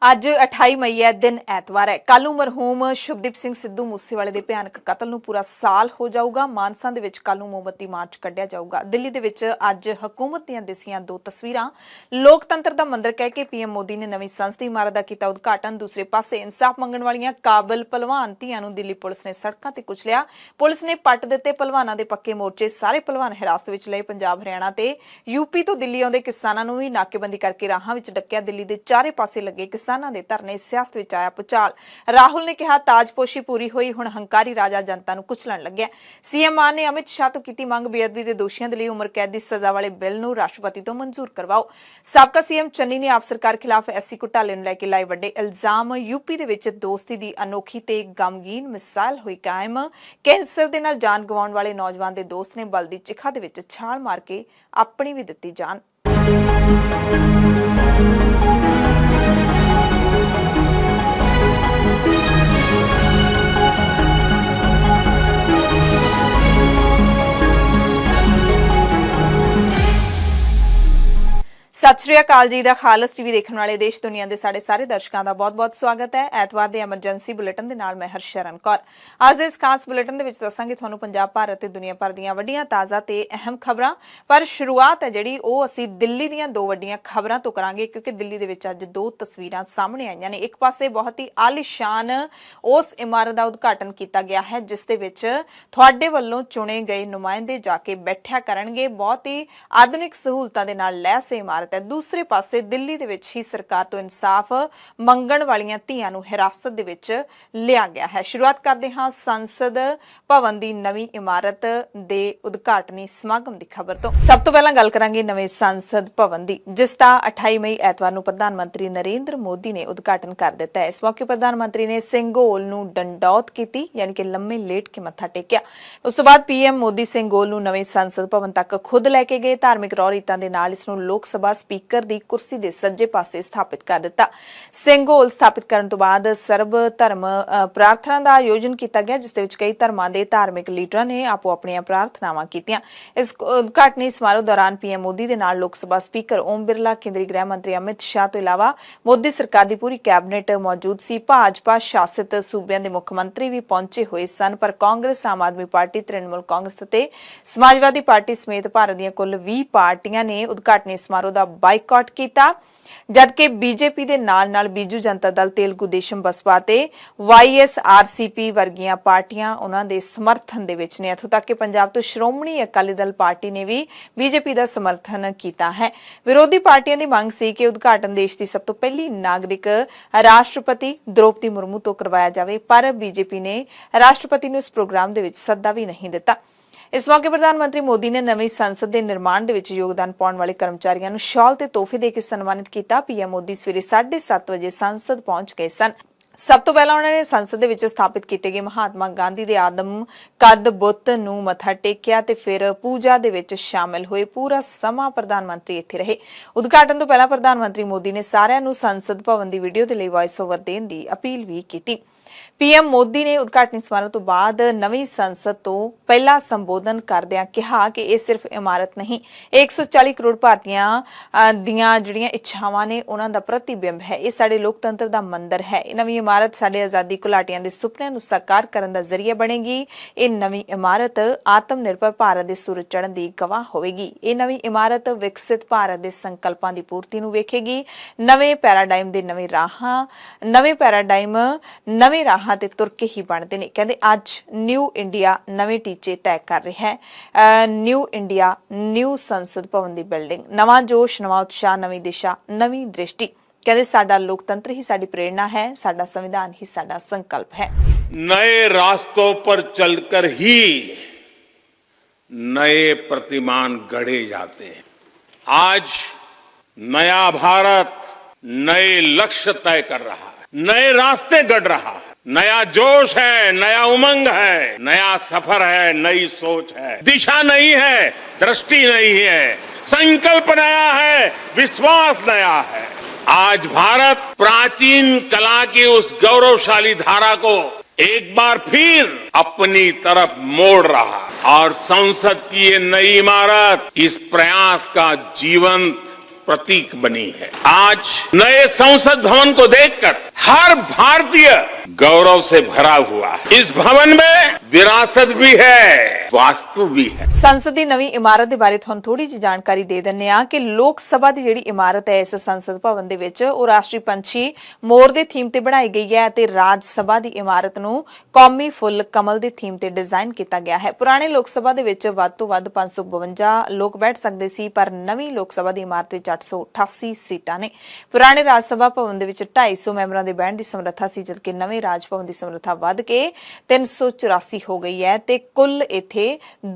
ਅੱਜ 28 ਮਈ ਹੈ, ਦਿਨ ਐਤਵਾਰ ਹੈ। ਕੱਲ ਨੂੰ ਮਰਹੂਮ ਸ਼ੁਭਦੀਪ ਸਿੰਘ ਸਿੱਧੂ ਮੂਸੇਵਾਲੇ ਦੇ ਭਿਆਨਕ ਕਤਲ ਨੂੰ ਪੂਰਾ ਸਾਲ ਹੋ ਜਾਊਗਾ। ਮਾਨਸਾ ਦੇ ਵਿੱਚ ਕੱਲ ਨੂੰ ਮੋਮਬੱਤੀ ਮਾਰਚ ਕੱਢਿਆ ਜਾਊਗਾ। ਦਿੱਲੀ ਦੇ ਵਿੱਚ ਅੱਜ ਹਕੂਮਤ ਦੀਆਂ ਦਿਸੀਆਂ ਦੋ ਤਸਵੀਰਾਂ। ਲੋਕਤੰਤਰ ਦਾ ਮੰਦਰ ਕਹਿ ਕੇ ਪੀਐਮ ਮੋਦੀ ਨੇ ਨਵੀਂ ਸੰਸਦੀ ਇਮਾਰਤ ਦਾ ਕੀਤਾ ਉਦਘਾਟਨ। ਦੂਸਰੇ ਪਾਸੇ ਇਨਸਾਫ ਮੰਗਣ ਵਾਲੀਆਂ ਕਾਬਲ ਪਹਿਲਵਾਨ ਧੀਆਂ ਨੂੰ ਦਿੱਲੀ ਪੁਲਿਸ ਨੇ ਸੜਕਾਂ ਤੇ ਕੁਚਲਿਆ। ਪੁਲਿਸ ਨੇ ਪੱਟ ਦਿੱਤੇ ਪਹਿਲਵਾਨਾਂ ਦੇ ਪੱਕੇ ਮੋਰਚੇ। ਸਾਰੇ ਪਹਿਲਵਾਨ ਹਿਰਾਸਤ ਵਿੱਚ ਲਏ। ਪੰਜਾਬ, ਹਰਿਆਣਾ ਤੇ ਯੂਪੀ ਤੋਂ ਦਿੱਲੀ ਆਉਂਦੇ ਕਿਸਾਨਾਂ ਨੂੰ ਵੀ ਨਾਕੇਬੰਦੀ ਕਰਕੇ ਰਾਹਾਂ ਵਿੱਚ ਡੱਕਿਆ। ਦਿੱਲੀ ਦੇ ਚਾਰੇ ਪਾਸੇ ਲੱਗੇ ਕਿਸਾਨਾਂ ਦੇ ਧਰਨੇ। ਸਿਆਸਤ ਵਿੱਚ ਆਇਆ ਭੁਚਾਲ। ਰਾਹੁਲ ਨੇ ਕਿਹਾ ਤਾਜਪੋਸ਼ੀ ਪੂਰੀ ਹੋਈ, ਹੁਣ ਹੰਕਾਰੀ ਰਾਜਾ ਜਨਤਾ ਨੂੰ ਕੁਚਲਣ ਲੱਗਿਆ। ਸੀਐਮ ਮਾਨ ਨੇ ਅਮਿਤ ਸ਼ਾਹ ਤੋਂ ਕੀਤੀ ਮੰਗ, ਬੇਅਦਬੀ ਦੇ ਦੋਸ਼ੀਆਂ ਦੇ ਲਈ ਉਮਰ ਕੈਦ ਦੀ ਸਜ਼ਾ ਵਾਲੇ ਬਿੱਲ ਨੂੰ ਰਾਸ਼ਟਰਪਤੀ ਤੋਂ ਮਨਜ਼ੂਰ ਕਰਵਾਓ। ਸਾਬਕਾ ਸੀਐਮ ਚੰਨੀ ਨੇ ਆਪ ਸਰਕਾਰ ਖਿਲਾਫ ਐਸਸੀ ਘੁਟਾਲੇ ਨੂੰ ਲੈ ਕੇ ਲਾਏ ਵੱਡੇ ਇਲਜ਼ਾਮ। ਯੂਪੀ ਦੇ ਵਿੱਚ ਦੋਸਤੀ ਦੀ ਅਨੋਖੀ ਤੇ ਗਮਗੀਨ ਮਿਸਾਲ ਹੋਈ ਕਾਇਮ। ਕੈਂਸਰ ਦੇ ਨਾਲ ਜਾਨ ਗਵਾਉਣ ਵਾਲੇ ਨੌਜਵਾਨ ਦੇ ਦੋਸਤ ਨੇ ਬਲ ਦੀ ਚਿਖਾ ਦੇ ਵਿੱਚ ਛਾਲ ਮਾਰ ਕੇ ਆਪਣੀ ਵੀ ਦਿੱਤੀ ਜਾਨ। ਸਤਿ ਸ਼੍ਰੀ ਅਕਾਲ ਜੀ ਦਾ ਖਾਲਸ ਟੀਵੀ ਦੇਖਣ ਵਾਲੇ ਦੇਸ਼ ਦੁਨੀਆ ਦੇ ਸਾਡੇ ਸਾਰੇ ਦਰਸ਼ਕਾਂ ਦਾ ਬਹੁਤ-ਬਹੁਤ ਸਵਾਗਤ ਹੈ। ਐਤਵਾਰ ਦੇ ਐਮਰਜੈਂਸੀ ਬੁਲੇਟਿਨ ਦੇ ਨਾਲ ਮੈਂ ਹਰਸ਼ਰਨ ਕੌਰ। ਅੱਜ ਦੇ ਇਸ ਖਾਸ ਬੁਲੇਟਿਨ ਦੇ ਵਿੱਚ ਦੱਸਾਂਗੇ ਤੁਹਾਨੂੰ ਪੰਜਾਬ, ਭਾਰਤ ਤੇ ਦੁਨੀਆ ਭਰ ਦੀਆਂ ਵੱਡੀਆਂ ਤਾਜ਼ਾ ਤੇ ਅਹਿਮ ਖਬਰਾਂ। ਪਰ ਸ਼ੁਰੂਆਤ ਹੈ ਜਿਹੜੀ ਉਹ ਅਸੀਂ ਦਿੱਲੀ ਦੀਆਂ ਦੋ ਵੱਡੀਆਂ ਖਬਰਾਂ ਤੋਂ ਕਰਾਂਗੇ, ਕਿਉਂਕਿ ਦਿੱਲੀ ਦੇ ਵਿੱਚ ਅੱਜ ਦੋ ਤਸਵੀਰਾਂ ਸਾਹਮਣੇ ਆਈਆਂ ਨੇ। ਇੱਕ ਪਾਸੇ ਬਹੁਤ ਹੀ ਆਲੀਸ਼ਾਨ ਉਸ ਇਮਾਰਤ ਦਾ ਉਦਘਾਟਨ ਕੀਤਾ ਗਿਆ ਹੈ ਜਿਸ ਦੇ ਵਿੱਚ ਤੁਹਾਡੇ ਵੱਲੋਂ ਚੁਣੇ ਗਏ ਨੁਮਾਇੰਦੇ ਜਾ ਕੇ ਬੈਠਿਆ ਕਰਨਗੇ। ਬਹੁਤ ਹੀ ਆਧੁਨਿਕ ਸਹੂਲਤਾਂ ਦੇ ਨਾਲ ਲੈਸ ਇਮਾਰਤ। ਦੂਸਰੇ ਪਾਸੇ ਦਿੱਲੀ ਦੇ ਵਿੱਚ ਹੀ ਸਰਕਾਰ ਤੋਂ ਇਨਸਾਫ ਮੰਗਣ ਵਾਲੀਆਂ ਧੀਆਂ ਨੂੰ ਹਿਰਾਸਤ ਦੇ ਵਿੱਚ ਲਿਆ ਗਿਆ ਹੈ। ਸ਼ੁਰੂਆਤ ਕਰਦੇ ਹਾਂ ਸੰਸਦ ਭਵਨ ਦੀ ਨਵੀਂ ਇਮਾਰਤ ਦੇ ਉਦਘਾਟਨੀ ਸਮਾਗਮ ਦੀ ਖਬਰ ਤੋਂ। ਸਭ ਤੋਂ ਪਹਿਲਾਂ ਗੱਲ ਕਰਾਂਗੇ ਨਵੇਂ ਸੰਸਦ ਭਵਨ ਦੀ, ਜਿਸ ਦਾ 28 ਮਈ ਐਤਵਾਰ ਨੂੰ ਪ੍ਰਧਾਨ ਮੰਤਰੀ ਨਰਿੰਦਰ ਮੋਦੀ ਨੇ ਉਦਘਾਟਨ ਕਰ ਦਿੱਤਾ ਹੈ। ਇਸ ਮੌਕੇ ਪ੍ਰਧਾਨ ਮੰਤਰੀ ਨੇ ਸਿੰਘੋਲ ਨੂੰ ਡੰਡੌਤ ਕੀਤੀ, ਯਾਨੀ ਕਿ ਲੰਮੇ ਲੇਟ ਕੇ ਮੱਥਾ ਟੇਕਿਆ। ਉਸ ਤੋਂ ਬਾਅਦ ਪੀਐਮ ਮੋਦੀ ਸਿੰਘੋਲ ਨੂੰ ਨਵੇਂ ਸੰਸਦ ਭਵਨ ਤੱਕ ਖੁਦ ਲੈ ਕੇ ਗਏ। ਧਾਰਮਿਕ ਰਹੁ-ਰੀਤਾਂ ਦੇ ਨਾਲ ਇਸ ਨੂੰ ਲੋਕ ਸਭਾ ਸਪੀਕਰ ਦੀ ਕੁਰਸੀ ਦੇ ਸੱਜੇ ਪਾਸੇ ਸਥਾਪਿਤ ਕਰ ਦਿੱਤਾ। ਸਿੰਘੋਲ ਸਥਾਪਿਤ ਕਰਨ ਤੋਂ ਬਾਅਦ ਸਰਬ ਧਰਮ ਪ੍ਰਾਰਥਨਾ ਦਾ ਆਯੋਜਨ ਕੀਤਾ ਗਿਆ, ਜਿਸ ਦੇ ਵਿੱਚ ਕਈ ਧਰਮਾਂ ਦੇ ਧਾਰਮਿਕ ਲੀਡਰਾਂ ਨੇ ਆਪੋ ਆਪਣੀਆਂ ਪ੍ਰਾਰਥਨਾਵਾਂ ਕੀਤੀਆਂ। ਇਸ ਉਦਘਾਟਨੀ ਸਮਾਰੋਹ ਦੌਰਾਨ ਪੀਐਮ ਮੋਦੀ ਦੇ ਨਾਲ ਲੋਕ ਸਭਾ ਸਪੀਕਰ ਓਮ ਬਿਰਲਾ, ਕੇਂਦਰੀ ਗ੍ਰਹਿ ਮੰਤਰੀ ਅਮਿਤ ਸ਼ਾਹ ਤੋਂ ਇਲਾਵਾ ਮੋਦੀ ਸਰਕਾਰ ਦੀ ਪੂਰੀ ਕੈਬਨਿਟ ਮੌਜੂਦ ਸੀ। ਭਾਜਪਾ ਸ਼ਾਸਿਤ ਸੂਬਿਆਂ ਦੇ ਮੁੱਖ ਮੰਤਰੀ ਵੀ ਪਹੁੰਚੇ ਹੋਏ ਸਨ, ਪਰ ਕਾਂਗਰਸ, ਆਮ ਆਦਮੀ ਪਾਰਟੀ, ਤ੍ਰਿਣਮੂਲ ਕਾਂਗਰਸ ਅਤੇ ਸਮਾਜਵਾਦੀ ਪਾਰਟੀ ਸਮੇਤ ਭਾਰਤ ਦੀਆਂ ਕੁੱਲ 20 ਪਾਰਟੀਆਂ ਨੇ ਉਦਘਾਟਨੀ ਸਮਾਰੋਹ ਦਾ ਬਾਈਕਾਟ ਕੀਤਾ, ਜਦਕਿ ਬੀਜੇਪੀ ਦੇ ਨਾਲ-ਨਾਲ ਬੀਜੂ ਜਨਤਾ ਦਲ, ਤੇਲਗੂ ਦੇਸ਼ਮ ਬਸਪਾ ਤੇ YSRCP ਵਰਗੀਆਂ ਪਾਰਟੀਆਂ ਉਹਨਾਂ ਦੇ ਸਮਰਥਨ ਦੇ ਵਿੱਚ ਨੇ। ਇੱਥੋਂ ਤੱਕ ਕਿ ਪੰਜਾਬ ਤੋਂ ਸ਼੍ਰੋਮਣੀ ਅਕਾਲੀ ਦਲ ਪਾਰਟੀ ਨੇ ਵੀ ਬੀਜੇਪੀ ਦਾ ਸਮਰਥਨ ਕੀਤਾ ਹੈ। ਵਿਰੋਧੀ ਪਾਰਟੀਆਂ ਦੀ ਮੰਗ ਸੀ ਕਿ ਉਦਘਾਟਨ ਦੇਸ਼ ਦੀ ਸਭ ਤੋਂ ਪਹਿਲੀ ਨਾਗਰਿਕ ਰਾਸ਼ਟਰਪਤੀ ਦ੍ਰੋਪਦੀ ਮੁਰਮੂ ਤੋਂ ਕਰਵਾਇਆ ਜਾਵੇ, ਪਰ ਬੀਜੇਪੀ ਨੇ ਰਾਸ਼ਟਰਪਤੀ ਨੂੰ ਇਸ ਪ੍ਰੋਗਰਾਮ ਦੇ ਵਿੱਚ ਸੱਦਾ ਵੀ ਨਹੀਂ ਦਿੱਤਾ। ਇਸ ਮੌਕੇ ਪ੍ਰਧਾਨ ਮੰਤਰੀ ਮੋਦੀ ਨੇ ਨਵੀਂ ਸੰਸਦ ਦੇ ਨਿਰਮਾਣ ਦੇ ਵਿੱਚ ਯੋਗਦਾਨ ਪਾਉਣ ਵਾਲੇ ਕਰਮਚਾਰੀਆਂ ਨੂੰ ਸ਼ਾਲ ਤੇ ਤੋਹਫੇ ਦੇ ਕੇ ਸਨਮਾਨਿਤ ਕੀਤਾ। ਪੀਐਮ ਮੋਦੀ ਸਵੇਰੇ 7:30 ਵਜੇ ਸੰਸਦ ਪਹੁੰਚ ਗਏ ਸਨ। ਸਭ ਤੋਂ ਪਹਿਲਾਂ ਉਹਨਾਂ ਨੇ ਸੰਸਦ ਦੇ ਵਿੱਚ ਸਥਾਪਿਤ ਕੀਤੇ ਗਏ ਮਹਾਤਮਾ ਗਾਂਧੀ ਦੇ ਆਦਮ ਕੱਦ ਬੁੱਤ ਨੂੰ ਮੱਥਾ ਟੇਕਿਆ ਤੇ ਫਿਰ ਪੂਜਾ ਦੇ ਵਿੱਚ ਸ਼ਾਮਿਲ ਹੋਏ। ਪੂਰਾ ਸਮਾਂ ਪ੍ਰਧਾਨ ਮੰਤਰੀ ਇੱਥੇ ਰਹੇ। ਉਦਘਾਟਨ ਤੋਂ ਪਹਿਲਾਂ ਪ੍ਰਧਾਨ ਮੰਤਰੀ ਮੋਦੀ ਨੇ ਸਾਰਿਆਂ ਨੂੰ ਸੰਸਦ ਭਵਨ ਦੀ ਵੀਡੀਓ ਦੇ ਲਈ ਵਾਇਸ ਓਵਰ ਦੇਣ ਦੀ ਅਪੀਲ ਵੀ ਕੀਤੀ। ਪੀਐਮ ਮੋਦੀ ਨੇ ਉਦਘਾਟਨੀ ਸਮਾਰੋਹ ਤੋਂ ਬਾਅਦ ਨਵੀਂ ਸੰਸਦ ਤੋਂ ਪਹਿਲਾ ਸੰਬੋਧਨ ਕਰਦਿਆਂ ਕਿਹਾ ਕਿ ਇਹ ਸਿਰਫ ਇਮਾਰਤ ਨਹੀਂ, 140 ਕਰੋੜ ਭਾਰਤੀਆਂ ਦੀਆਂ ਜਿਹੜੀਆਂ ਇੱਛਾਵਾਂ ਨੇ ਉਹਨਾਂ ਦਾ ਪ੍ਰਤੀਬਿੰਬ ਹੈ। ਇਹ ਸਾਡੇ ਲੋਕਤੰਤਰ ਦਾ ਮੰਦਰ ਹੈ। ਇਹ ਨਵੀਂ ਇਮਾਰਤ ਸਾਡੇ ਆਜ਼ਾਦੀ ਘੁਲਾਟੀਆਂ ਦੇ ਸੁਪਨਿਆਂ ਨੂੰ ਸਾਕਾਰ ਕਰਨ ਦਾ ਜ਼ਰੀਆ ਬਣੇਗੀ। ਇਹ ਨਵੀਂ ਇਮਾਰਤ ਆਤਮ ਨਿਰਭਰ ਭਾਰਤ ਦੇ ਸੂਰਜ ਚੜ੍ਹਨ ਦੀ ਗਵਾਹ ਹੋਵੇਗੀ। ਇਹ ਨਵੀਂ ਇਮਾਰਤ ਵਿਕਸਿਤ ਭਾਰਤ ਦੇ ਸੰਕਲਪਾਂ ਦੀ ਪੂਰਤੀ ਨੂੰ ਵੇਖੇਗੀ। ਨਵੇਂ ਪੈਰਾਡਾਈਮ ਨਵੇਂ ਰਾਹਾਂ ਤੇ ਤੁਰ ਕੇ ਹੀ ਬਣਦੇ ਨੇ। ਕਹਿੰਦੇ ਅੱਜ ਨਿਊ ਇੰਡੀਆ ਨਵੇਂ ਟੀਚੇ ਤੈਅ ਕਰ ਰਿਹਾ ਹੈ। ਨਿਊ ਇੰਡੀਆ, ਨਿਊ ਸੰਸਦ ਭਵਨ ਦੀ ਬਿਲਡਿੰਗ, ਨਵਾਂ ਜੋਸ਼, ਨਵਾਂ ਉਤਸ਼ਾਹ, ਨਵੀਂ ਦਿਸ਼ਾ, ਨਵੀਂ ਦ੍ਰਿਸ਼ਟੀ। ਕਹਿੰਦੇ ਸਾਡਾ ਲੋਕਤੰਤਰ ਹੀ ਸਾਡੀ ਪ੍ਰੇरणा है, साडा संविधान ही साडा संकल्प है। नए रास्तों पर चलकर ही नए प्रतिमान गढ़े जाते हैं। आज नया भारत नए लक्ष्य तय कर रहा है, नए रास्ते गढ़ रहा है। नया जोश है, नया उमंग है, नया सफर है, नई सोच है। दिशा नई है, दृष्टि नई है, संकल्प नया है, विश्वास नया है। आज भारत प्राचीन कला की उस गौरवशाली धारा को एक बार फिर अपनी तरफ मोड़ रहा है और संसद की ये नई इमारत इस प्रयास का जीवंत प्रतीक बनी है। आज नए संसद भवन को देखकर हर भारतीय गौरव से भरा हुआ है। इस भवन में विरासत भी है, वास्तु भी है। ਸੰਸਦ ਦੀ ਨਵੀਂ ਇਮਾਰਤ ਦੇ ਬਾਰੇ ਤੁਹਾਨੂੰ ਥੋੜੀ ਜਿਹੀ ਜਾਣਕਾਰੀ ਦੇ ਦਿੰਨੇ ਆ ਕਿ ਲੋਕ ਸਭਾ ਦੀ ਜਿਹੜੀ ਇਮਾਰਤ ਹੈ ਇਸ ਸੰਸਦ ਭਵਨ ਦੇ ਵਿੱਚ ਉਹ ਰਾਸ਼ਟਰੀ ਪੰਛੀ ਮੋਰ ਦੇ ਥੀਮ ਤੇ ਬਣਾਈ ਗਈ ਹੈ ਅਤੇ ਰਾਜ ਸਭਾ ਦੀ ਇਮਾਰਤ ਨੂੰ ਕੌਮੀ ਫੁੱਲ ਕਮਲ ਦੇ ਥੀਮ ਤੇ ਡਿਜ਼ਾਈਨ ਕੀਤਾ ਗਿਆ ਹੈ। ਪੁਰਾਣੇ ਲੋਕ ਸਭਾ ਦੇ ਵਿੱਚ ਵੱਧ ਤੋਂ ਵੱਧ 552 ਲੋਕ ਬੈਠ ਸਕਦੇ ਸੀ, ਪਰ ਨਵੀਂ ਲੋਕ ਸਭਾ ਦੀ ਇਮਾਰਤ ਵਿੱਚ 888 ਸੀਟਾਂ ਨੇ। ਪੁਰਾਣੇ ਰਾਜ ਸਭਾ ਭਵਨ ਦੇ ਵਿੱਚ 250 ਮੈਂਬਰਾਂ ਦੇ ਬਹਿਣ ਦੀ ਸਮਰੱਥਾ ਸੀ, ਜਦਕਿ ਨਵੇਂ ਰਾਜ ਭਵਨ ਦੀ ਸਮਰੱਥਾ ਵੱਧ ਕੇ 384 ਹੋ ਗਈ ਹੈ ਤੇ ਕੁੱਲ ਇੱਥੇ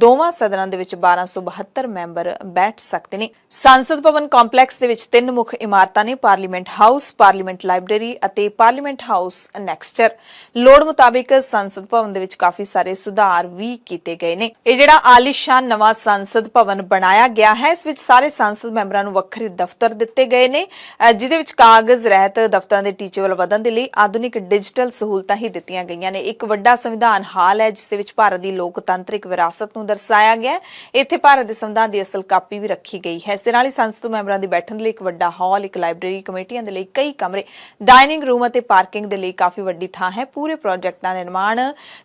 ਦੋਵਾਂ ਸਦਨਾਂ ਦੇ ਵਿੱਚ 1272 ਮੈਂਬਰ ਬੈਠ ਸਕਦੇ ਨੇ। ਸੰਸਦ ਭਵਨ ਕੰਪਲੈਕਸ ਦੇ ਵਿੱਚ ਤਿੰਨ ਮੁੱਖ ਇਮਾਰਤਾਂ ਨੇ, ਪਾਰਲੀਮੈਂਟ ਹਾਊਸ, ਪਾਰਲੀਮੈਂਟ ਲਾਇਬ੍ਰੇਰੀ ਅਤੇ ਪਾਰਲੀਮੈਂਟ ਹਾਊਸ ਨੈਕਸਟਰ। ਲੋੜ ਮੁਤਾਬਿਕ ਸੰਸਦ ਭਵਨ ਦੇ ਵਿੱਚ ਕਾਫੀ ਸਾਰੇ ਸੁਧਾਰ ਵੀ ਕੀਤੇ ਗਏ ਨੇ। ਇਹ ਜਿਹੜਾ ਆਲੀਸ਼ਾਨ ਨਵਾਂ ਸੰਸਦ ਭਵਨ ਬਣਾਇਆ ਗਿਆ ਹੈ, ਇਸ ਵਿੱਚ ਸਾਰੇ ਸੰਸਦ ਮੈਂਬਰਾਂ ਨੂੰ ਵੱਖਰੇ ਦਫ਼ਤਰ ਦਿੱਤੇ ਗਏ ਨੇ, ਜਿਹਦੇ ਵਿੱਚ ਕਾਗਜ਼ ਰਹਿਤ ਦਫ਼ਤਰਾਂ ਦੇ ਟੀਚੇ ਵੱਲ ਵਧਣ ਦੇ ਲਈ ਆਧੁਨਿਕ ਡਿਜੀਟਲ ਸਹੂਲਤਾਂ ਹੀ ਦਿੱਤੀਆਂ ਗਈਆਂ ਨੇ। ਇੱਕ ਵੱਡਾ ਸੰਵਿਧਾਨ ਹਾਲ ਹੈ ਜਿਸ ਦੇ ਵਿੱਚ ਭਾਰਤ ਦੀ ਲੋਕਤੰਤਰਿਕ ਵਿਰਾਸਤ ਨੂੰ ਦਰਸਾਇਆ ਗਿਆ ਹੈ। ਇੱਥੇ ਭਾਰਤ ਦੇ ਸੰਵਿਧਾਨ ਦੀ ਅਸਲ ਕਾਪੀ ਵੀ ਰੱਖੀ ਗਈ ਹੈ। ਇਸ ਦੇ ਨਾਲ ਹੀ ਸੰਸਦ ਮੈਂਬਰਾਂ ਦੇ ਬੈਠਣ ਦੇ ਲਈ ਇੱਕ ਵੱਡਾ ਹਾਲ, ਇੱਕ ਲਾਇਬ੍ਰੇਰੀ, ਕਮੇਟੀਆਂ ਦੇ ਲਈ ਕਈ ਕਮਰੇ, ਡਾਈਨਿੰਗ ਰੂਮ ਅਤੇ ਪਾਰਕਿੰਗ ਦੇ ਲਈ ਕਾਫੀ ਵੱਡੀ ਥਾਂ ਹੈ। ਪੂਰੇ ਪ੍ਰੋਜੈਕਟ ਦਾ ਨਿਰਮਾਣ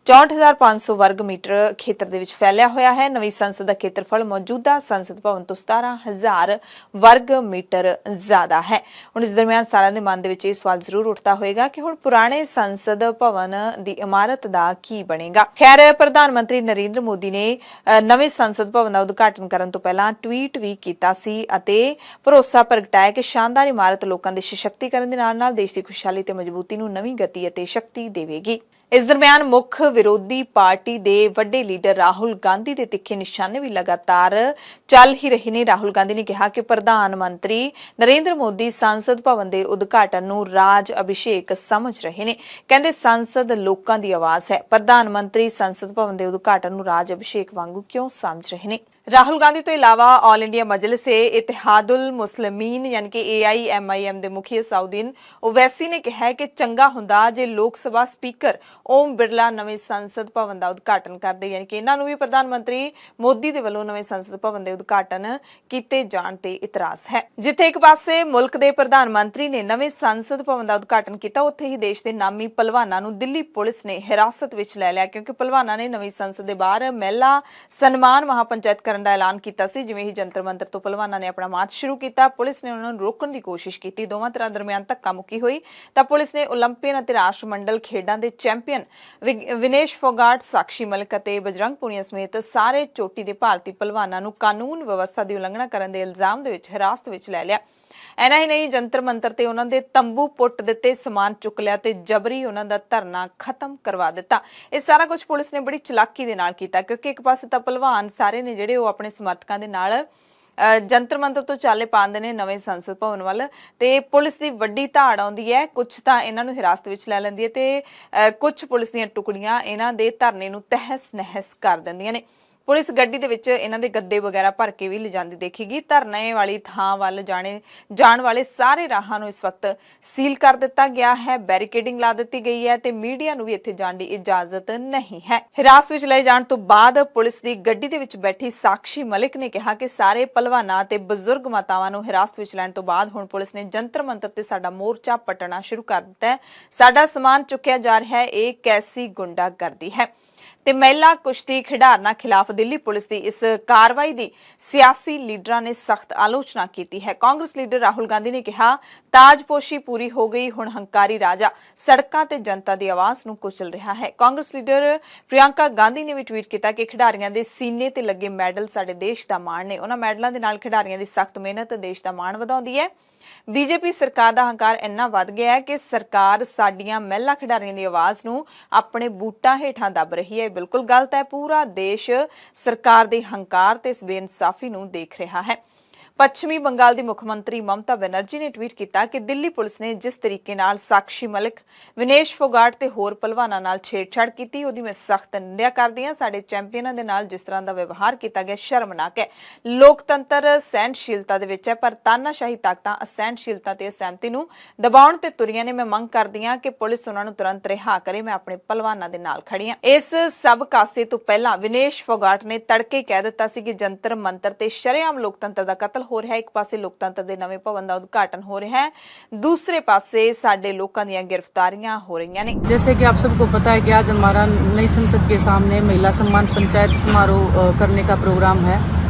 64,500 ਵਰਗ ਮੀਟਰ ਖੇਤਰ ਦੇ ਵਿੱਚ ਫੈਲਿਆ ਹੋਇਆ ਹੈ। ਨਵੀਂ ਸੰਸਦ ਦਾ ਖੇਤਰਫਲ ਮੌਜੂਦਾ ਸੰਸਦ ਭਵਨ ਤੋਂ 17,000 ਵਰਗ ਮੀਟਰ ਜ਼ਿਆਦਾ ਹੈ। ਹੁਣ ਇਸ ਦਰਮਿਆਨ ਸਾਰਿਆਂ ਦੇ ਮਨ ਦੇ ਵਿੱਚ ਇਹ ਸਵਾਲ ਜ਼ਰੂਰ ਉੱਠਦਾ ਹੋਏਗਾ ਕਿ ਹੁਣ ਪੁਰਾਣੇ ਸੰਸਦ ਭਵਨ ਦੀ ਇਮਾਰਤ ਦਾ ਕੀ ਬਣੇਗਾ। ਖੈਰ, ਪ੍ਰਧਾਨ ਮੰਤਰੀ ਨਰਿੰਦਰ ਮੋਦੀ ਨੇ ਨਵੇਂ ਸੰਸਦ ਭਵਨ ਦਾ ਉਦਘਾਟਨ ਕਰਨ ਤੋਂ ਪਹਿਲਾਂ ਟਵੀਟ ਵੀ ਕੀਤਾ ਸੀ ਅਤੇ ਭਰੋਸਾ ਪ੍ਰਗਟਾਇਆ ਕਿ ਸ਼ਾਨਦਾਰ ਇਮਾਰਤ ਲੋਕਾਂ ਦੇ ਸਸ਼ਕਤੀਕਰਨ ਦੇ ਨਾਲ-ਨਾਲ ਦੇਸ਼ ਦੀ ਖੁਸ਼ਹਾਲੀ ਤੇ ਮਜ਼ਬੂਤੀ ਨੂੰ ਨਵੀਂ ਗਤੀ ਅਤੇ ਸ਼ਕਤੀ ਦੇਵੇਗੀ। ਇਸ ਦਰਮਿਆਨ ਮੁੱਖ ਵਿਰੋਧੀ ਪਾਰਟੀ ਦੇ ਵੱਡੇ ਲੀਡਰ ਰਾਹੁਲ ਗਾਂਧੀ ਦੇ ਤਿੱਖੇ ਨਿਸ਼ਾਨੇ ਵੀ ਲਗਾਤਾਰ ਚੱਲ ਹੀ ਰਹੇ ਨੇ। ਰਾਹੁਲ ਗਾਂਧੀ ਨੇ ਕਿਹਾ ਕਿ ਪ੍ਰਧਾਨ ਮੰਤਰੀ ਨਰਿੰਦਰ ਮੋਦੀ ਸੰਸਦ ਭਵਨ ਦੇ ਉਦਘਾਟਨ ਨੂੰ ਰਾਜ ਅਭਿਸ਼ੇਕ ਸਮਝ ਰਹੇ ਨੇ। ਕਹਿੰਦੇ ਸੰਸਦ ਲੋਕਾਂ ਦੀ ਆਵਾਜ਼ ਹੈ। ਪ੍ਰਧਾਨ ਮੰਤਰੀ ਸੰਸਦ ਭਵਨ ਦੇ ਉਦਘਾਟਨ ਨੂੰ ਰਾਜ ਅਭਿਸ਼ੇਕ ਵਾਂਗੂ ਕਿਉਂ ਸਮਝ ਰਹੇ ਨੇ। ਰਾਹੁਲ ਗਾਂਧੀ ਤੋਂ ਇਲਾਵਾ ਆਲ ਇੰਡੀਆ ਮਜਲਿਸ-ਏ-ਇਤਿਹਾਦੁਲ ਮੁਸਲਿਮੀਨ ਯਾਨੀ ਕਿ AIMIM ਦੇ ਮੁਖੀ ਸਾਊਦੀਨ ਓਵੈਸੀ ਨੇ ਕਿਹਾ ਹੈ ਕਿ ਚੰਗਾ ਹੁੰਦਾ ਜੇ ਲੋਕ ਸਭਾ ਸਪੀਕਰ ਓਮ ਬਿਰਲਾ ਨਵੇਂ ਸੰਸਦ ਭਵਨ ਦਾ ਉਦਘਾਟਨ ਕਰਦੇ, ਯਾਨੀ ਕਿ ਇਹਨਾਂ ਨੂੰ ਵੀ ਪ੍ਰਧਾਨ ਮੰਤਰੀ ਮੋਦੀ ਦੇ ਵੱਲੋਂ ਨਵੇਂ ਸੰਸਦ ਭਵਨ ਦੇ ਉਦਘਾਟਨ ਕੀਤੇ ਜਾਣ ਤੇ ਇਤਰਾਜ਼ ਹੈ। ਜਿੱਥੇ ਇੱਕ ਪਾਸੇ ਮੁਲਕ ਦੇ ਪ੍ਰਧਾਨ ਮੰਤਰੀ ਨੇ ਨਵੇਂ ਸੰਸਦ ਭਵਨ ਦਾ ਉਦਘਾਟਨ ਕੀਤਾ, ਉੱਥੇ ਹੀ ਦੇਸ਼ ਦੇ ਨਾਮੀ ਪਹਿਲਵਾਨਾਂ ਨੂੰ ਦਿੱਲੀ ਪੁਲਿਸ ਨੇ ਹਿਰਾਸਤ ਵਿੱਚ ਲੈ ਲਿਆ, ਕਿਉਂਕਿ ਪਹਿਲਵਾਨਾਂ ਨੇ ਨਵੀਂ ਸੰਸਦ ਦੇ ਬਾਹਰ ਮਹਿਲਾ ਸਨਮਾਨ ਮਹਾਪੰਚਾਇਤ ਕਰਨ ਦਾ ਐਲਾਨ ਕੀਤਾ ਸੀ। ਜਿਵੇਂ ਹੀ ਜੰਤਰ ਮੰਤਰ ਤੋਂ ਪਹਿਲਵਾਨਾਂ ਨੇ ਆਪਣਾ ਮਾਰਚ ਸ਼ੁਰੂ ਕੀਤਾ, ਪੁਲਿਸ ਨੇ ਉਹਨਾਂ ਨੂੰ ਰੋਕਣ ਦੀ ਕੋਸ਼ਿਸ਼ ਕੀਤੀ। ਦੋਵਾਂ ਧਿਰਾਂ ਦਰਮਿਆਨ ਧੱਕਾ ਮੁੱਕੀ ਹੋਈ ਤਾਂ ਪੁਲਿਸ ਨੇ ਓਲੰਪੀਅਨ ਅਤੇ ਰਾਸ਼ਟਰਮੰਡਲ ਖੇਡਾਂ ਦੇ ਚੈਂਪੀਅਨ ਵਿਨੇਸ਼ ਫੋਗਾਟ, ਸਾਕਸ਼ੀ ਮਲਿਕ ਅਤੇ ਬਜਰੰਗ ਪੁਨੀਆ ਸਮੇਤ ਸਾਰੇ ਚੋਟੀ ਦੇ ਭਾਰਤੀ ਪਹਿਲਵਾਨਾਂ ਨੂੰ ਕਾਨੂੰਨ ਵਿਵਸਥਾ ਦੀ ਉਲੰਘਣਾ ਕਰਨ ਦੇ ਇਲਜ਼ਾਮ ਦੇ ਵਿੱਚ ਹਿਰਾਸਤ ਵਿੱਚ ਲੈ ਲਿਆ। ਐਨਾ ਹੀ ਨਹੀਂ, ਜੰਤਰ ਮੰਤਰ ਤੇ ਉਹਨਾਂ ਦੇ ਤੰਬੂ ਪੁੱਟ ਦਿੱਤੇ, ਸਮਾਨ ਚੁੱਕ ਲਿਆ ਤੇ ਜਬਰੀ ਉਹਨਾਂ ਦਾ ਧਰਨਾ ਖਤਮ ਕਰਵਾ ਦਿੱਤਾ। ਇਹ ਸਾਰਾ ਕੁਝ ਪੁਲਿਸ ਨੇ ਬੜੀ ਚਲਾਕੀ ਦੇ ਨਾਲ ਕੀਤਾ, ਕਿਉਂਕਿ ਇੱਕ ਪਾਸੇ ਤਾਂ ਪਹਿਲਵਾਨ ਸਾਰੇ ਨੇ ਜਿਹੜੇ ਉਹ ਆਪਣੇ ਸਮਰਥਕਾਂ ਦੇ ਨਾਲ ਜੰਤਰ ਮੰਤਰ ਤੋਂ ਚਾਲੇ ਪਾਉਂਦੇ ਨੇ ਨਵੇਂ ਸੰਸਦ ਭਵਨ ਵੱਲ, ਤੇ ਪੁਲਿਸ ਦੀ ਵੱਡੀ ਧਾੜ ਆਉਂਦੀ ਹੈ। ਕੁਝ ਤਾਂ ਇਹਨਾਂ ਨੂੰ ਹਿਰਾਸਤ ਵਿੱਚ ਲੈ ਲੈਂਦੀ ਹੈ ਤੇ ਕੁਝ ਪੁਲਿਸ ਦੀਆਂ ਟੁਕੜੀਆਂ ਇਹਨਾਂ ਦੇ ਧਰਨੇ ਨੂੰ ਤਹਿਸ ਨਹਿਸ ਕਰ ਦਿੰਦੀਆਂ ਨੇ। ਪੁਲਿਸ ਗੱਡੀ ਦੇ ਵਿੱਚ ਇਹਨਾਂ ਦੇ ਗੱਦੇ ਵਗੈਰਾ ਭਰ ਕੇ ਵੀ ਲਿਜਾਂਦੀ ਦੇਖੇਗੀ। ਧਰਨੇ ਵਾਲੀ ਥਾਂ ਵੱਲ ਜਾਣ ਵਾਲੇ ਸਾਰੇ ਰਾਹਾਂ ਨੂੰ ਇਸ ਵਕਤ ਸੀਲ ਕਰ ਦਿੱਤਾ ਗਿਆ ਹੈ, ਬੈਰੀਕੇਡਿੰਗ ਲਾ ਦਿੱਤੀ ਗਈ ਹੈ ਤੇ ਮੀਡੀਆ ਨੂੰ ਵੀ ਇੱਥੇ ਜਾਣ ਦੀ ਇਜਾਜ਼ਤ ਨਹੀਂ ਹੈ। ਹਿਰਾਸਤ ਵਿੱਚ ਲਏ ਜਾਣ ਤੋਂ ਬਾਅਦ ਪੁਲਿਸ ਦੀ ਗੱਡੀ ਦੇ ਵਿੱਚ ਬੈਠੀ ਸਾਕਸ਼ੀ ਮਲਿਕ ਨੇ ਕਿਹਾ ਕਿ ਸਾਰੇ ਪਹਿਲਵਾਨਾਂ ਤੇ ਬਜ਼ੁਰਗ ਮਾਤਾਵਾਂ ਨੂੰ ਹਿਰਾਸਤ ਵਿੱਚ ਲੈਣ ਤੋਂ ਬਾਅਦ ਹੁਣ ਪੁਲਿਸ ਨੇ ਜੰਤਰ ਮੰਤਰ ਤੇ ਸਾਡਾ ਮੋਰਚਾ ਪਟਣਾ ਸ਼ੁਰੂ ਕਰ ਦਿੱਤਾ ਹੈ। ਸਾਡਾ ਸਮਾਨ ਚੁੱਕਿਆ ਜਾ ਰਿਹਾ ਹੈ, ਇਹ ਕੈਸੀ ਗੁੰਡਾਗਰਦੀ ਹੈ। ਤੇ ਮਹਿਲਾ ਕੁਸ਼ਤੀ ਖਿਡਾਰਨਾਂ ਖਿਲਾਫ ਦਿੱਲੀ ਪੁਲਿਸ ਦੀ ਇਸ ਕਾਰਵਾਈ ਦੀ ਸਿਆਸੀ ਲੀਡਰਾਂ ਨੇ ਸਖਤ ਆਲੋਚਨਾ ਕੀਤੀ ਹੈ। ਕਾਂਗਰਸ ਲੀਡਰ ਰਾਹੁਲ ਗਾਂਧੀ ਨੇ ਕਿਹਾ, ਤਾਜਪੋਸ਼ੀ ਪੂਰੀ ਹੋ ਗਈ, ਹੁਣ ਹੰਕਾਰੀ ਰਾਜਾ ਸੜਕਾਂ ਤੇ ਜਨਤਾ ਦੀ ਆਵਾਜ਼ ਨੂੰ ਕੁਚਲ ਰਿਹਾ ਹੈ। ਕਾਂਗਰਸ ਲੀਡਰ ਪ੍ਰਿਯੰਕਾ ਗਾਂਧੀ ਨੇ ਵੀ ਟਵੀਟ ਕੀਤਾ ਕਿ ਖਿਡਾਰੀਆਂ ਦੇ ਸੀਨੇ ਤੇ ਲੱਗੇ ਮੈਡਲ ਸਾਡੇ ਦੇਸ਼ ਦਾ ਮਾਣ ਨੇ। ਉਹਨਾਂ ਮੈਡਲਾਂ ਦੇ ਨਾਲ ਖਿਡਾਰੀਆਂ ਦੀ ਸਖਤ ਮਿਹਨਤ ਦੇਸ਼ ਦਾ ਮਾਣ ਵਧਾਉਂਦੀ ਹੈ। ਬੀਜੇਪੀ ਸਰਕਾਰ ਦਾ ਹੰਕਾਰ ਇੰਨਾ ਵੱਧ ਗਿਆ ਹੈ ਕਿ ਸਰਕਾਰ ਸਾਡੀਆਂ ਮਹਿਲਾ ਖਿਡਾਰੀਆਂ ਦੀ ਆਵਾਜ਼ ਨੂੰ ਆਪਣੇ ਬੂਟਾਂ ਹੇਠਾਂ ਦੱਬ ਰਹੀ ਹੈ। ਇਹ ਬਿਲਕੁਲ ਗਲਤ ਹੈ। ਪੂਰਾ ਦੇਸ਼ ਸਰਕਾਰ ਦੇ ਹੰਕਾਰ ਤੇ ਇਸ ਬੇਇਨਸਾਫੀ ਨੂੰ ਦੇਖ ਰਿਹਾ ਹੈ। ਪੱਛਮੀ ਬੰਗਾਲ ਦੀ ਮੁੱਖ ਮੰਤਰੀ ਮਮਤਾ ਬੈਨਰਜੀ ਨੇ ਟਵੀਟ ਕੀਤਾ ਕਿ ਦਿੱਲੀ ਪੁਲਿਸ ਨੇ ਜਿਸ ਤਰੀਕੇ ਨਾਲ ਸਾਕਸ਼ੀ ਮਲਿਕ, ਵਿਨੇਸ਼ ਫੋਗਾਟ ਤੇ ਹੋਰ ਪਹਿਲਵਾਨਾਂ ਨਾਲ ਛੇੜਛਾੜ ਕੀਤੀ, ਉਹਦੀ ਮੈਂ ਸਖਤ ਨਿੰਦਿਆ ਕਰਦੀ ਹਾਂ। ਸਾਡੇ ਚੈਂਪੀਅਨਾਂ ਦੇ ਨਾਲ ਜਿਸ ਤਰ੍ਹਾਂ ਦਾ ਵਿਵਹਾਰ ਕੀਤਾ ਗਿਆ ਸ਼ਰਮਨਾਕ ਹੈ। ਲੋਕਤੰਤਰ ਸਹਿਣਸ਼ੀਲਤਾ ਦੇ ਵਿੱਚ ਹੈ, ਪਰ ਤਾਨਾਸ਼ਾਹੀ ਤਾਕਤਾਂ ਅਸਹਿਣਸ਼ੀਲਤਾ ਤੇ ਅਸਹਿਮਤੀ ਨੂੰ ਦਬਾਉਣ ਤੇ ਤੁਰੀਆਂ ਨੇ। ਮੈਂ ਮੰਗ ਕਰਦੀ ਹਾਂ ਕਿ ਪੁਲਿਸ ਉਹਨਾਂ ਨੂੰ ਤੁਰੰਤ ਰਿਹਾ ਕਰੇ। ਮੈਂ ਆਪਣੇ ਪਹਿਲਵਾਨਾਂ ਦੇ ਨਾਲ ਖੜੀ ਹਾਂ। ਇਸ ਸਭ ਕਾਸੇ ਤੋਂ ਪਹਿਲਾਂ ਵਿਨੇਸ਼ ਫੋਗਾਟ ਨੇ ਤੜਕੇ ਕਹਿ ਦਿੱਤਾ ਸੀ ਕਿ ਜੰਤਰ ਮੰਤਰ ਤੇ ਸ਼ਰੇਆਮ ਲੋਕਤੰਤਰ ਦਾ ਕਤਲ ਹੋ ਰਿਹਾ ਹੈ, ਇੱਕ ਪਾਸੇ ਲੋਕਤੰਤਰ ਦੇ ਨਵੇਂ ਭਵਨ ਦਾ ਉਦਘਾਟਨ ਹੋ ਰਿਹਾ ਹੈ, दूसरे पासे साडे लोकां दीयां गिरफ्तारियां हो रही ने। जैसे कि आप सबको पता है कि आज हमारा नई संसद के सामने महिला सम्मान पंचायत समारोह करने का प्रोग्राम है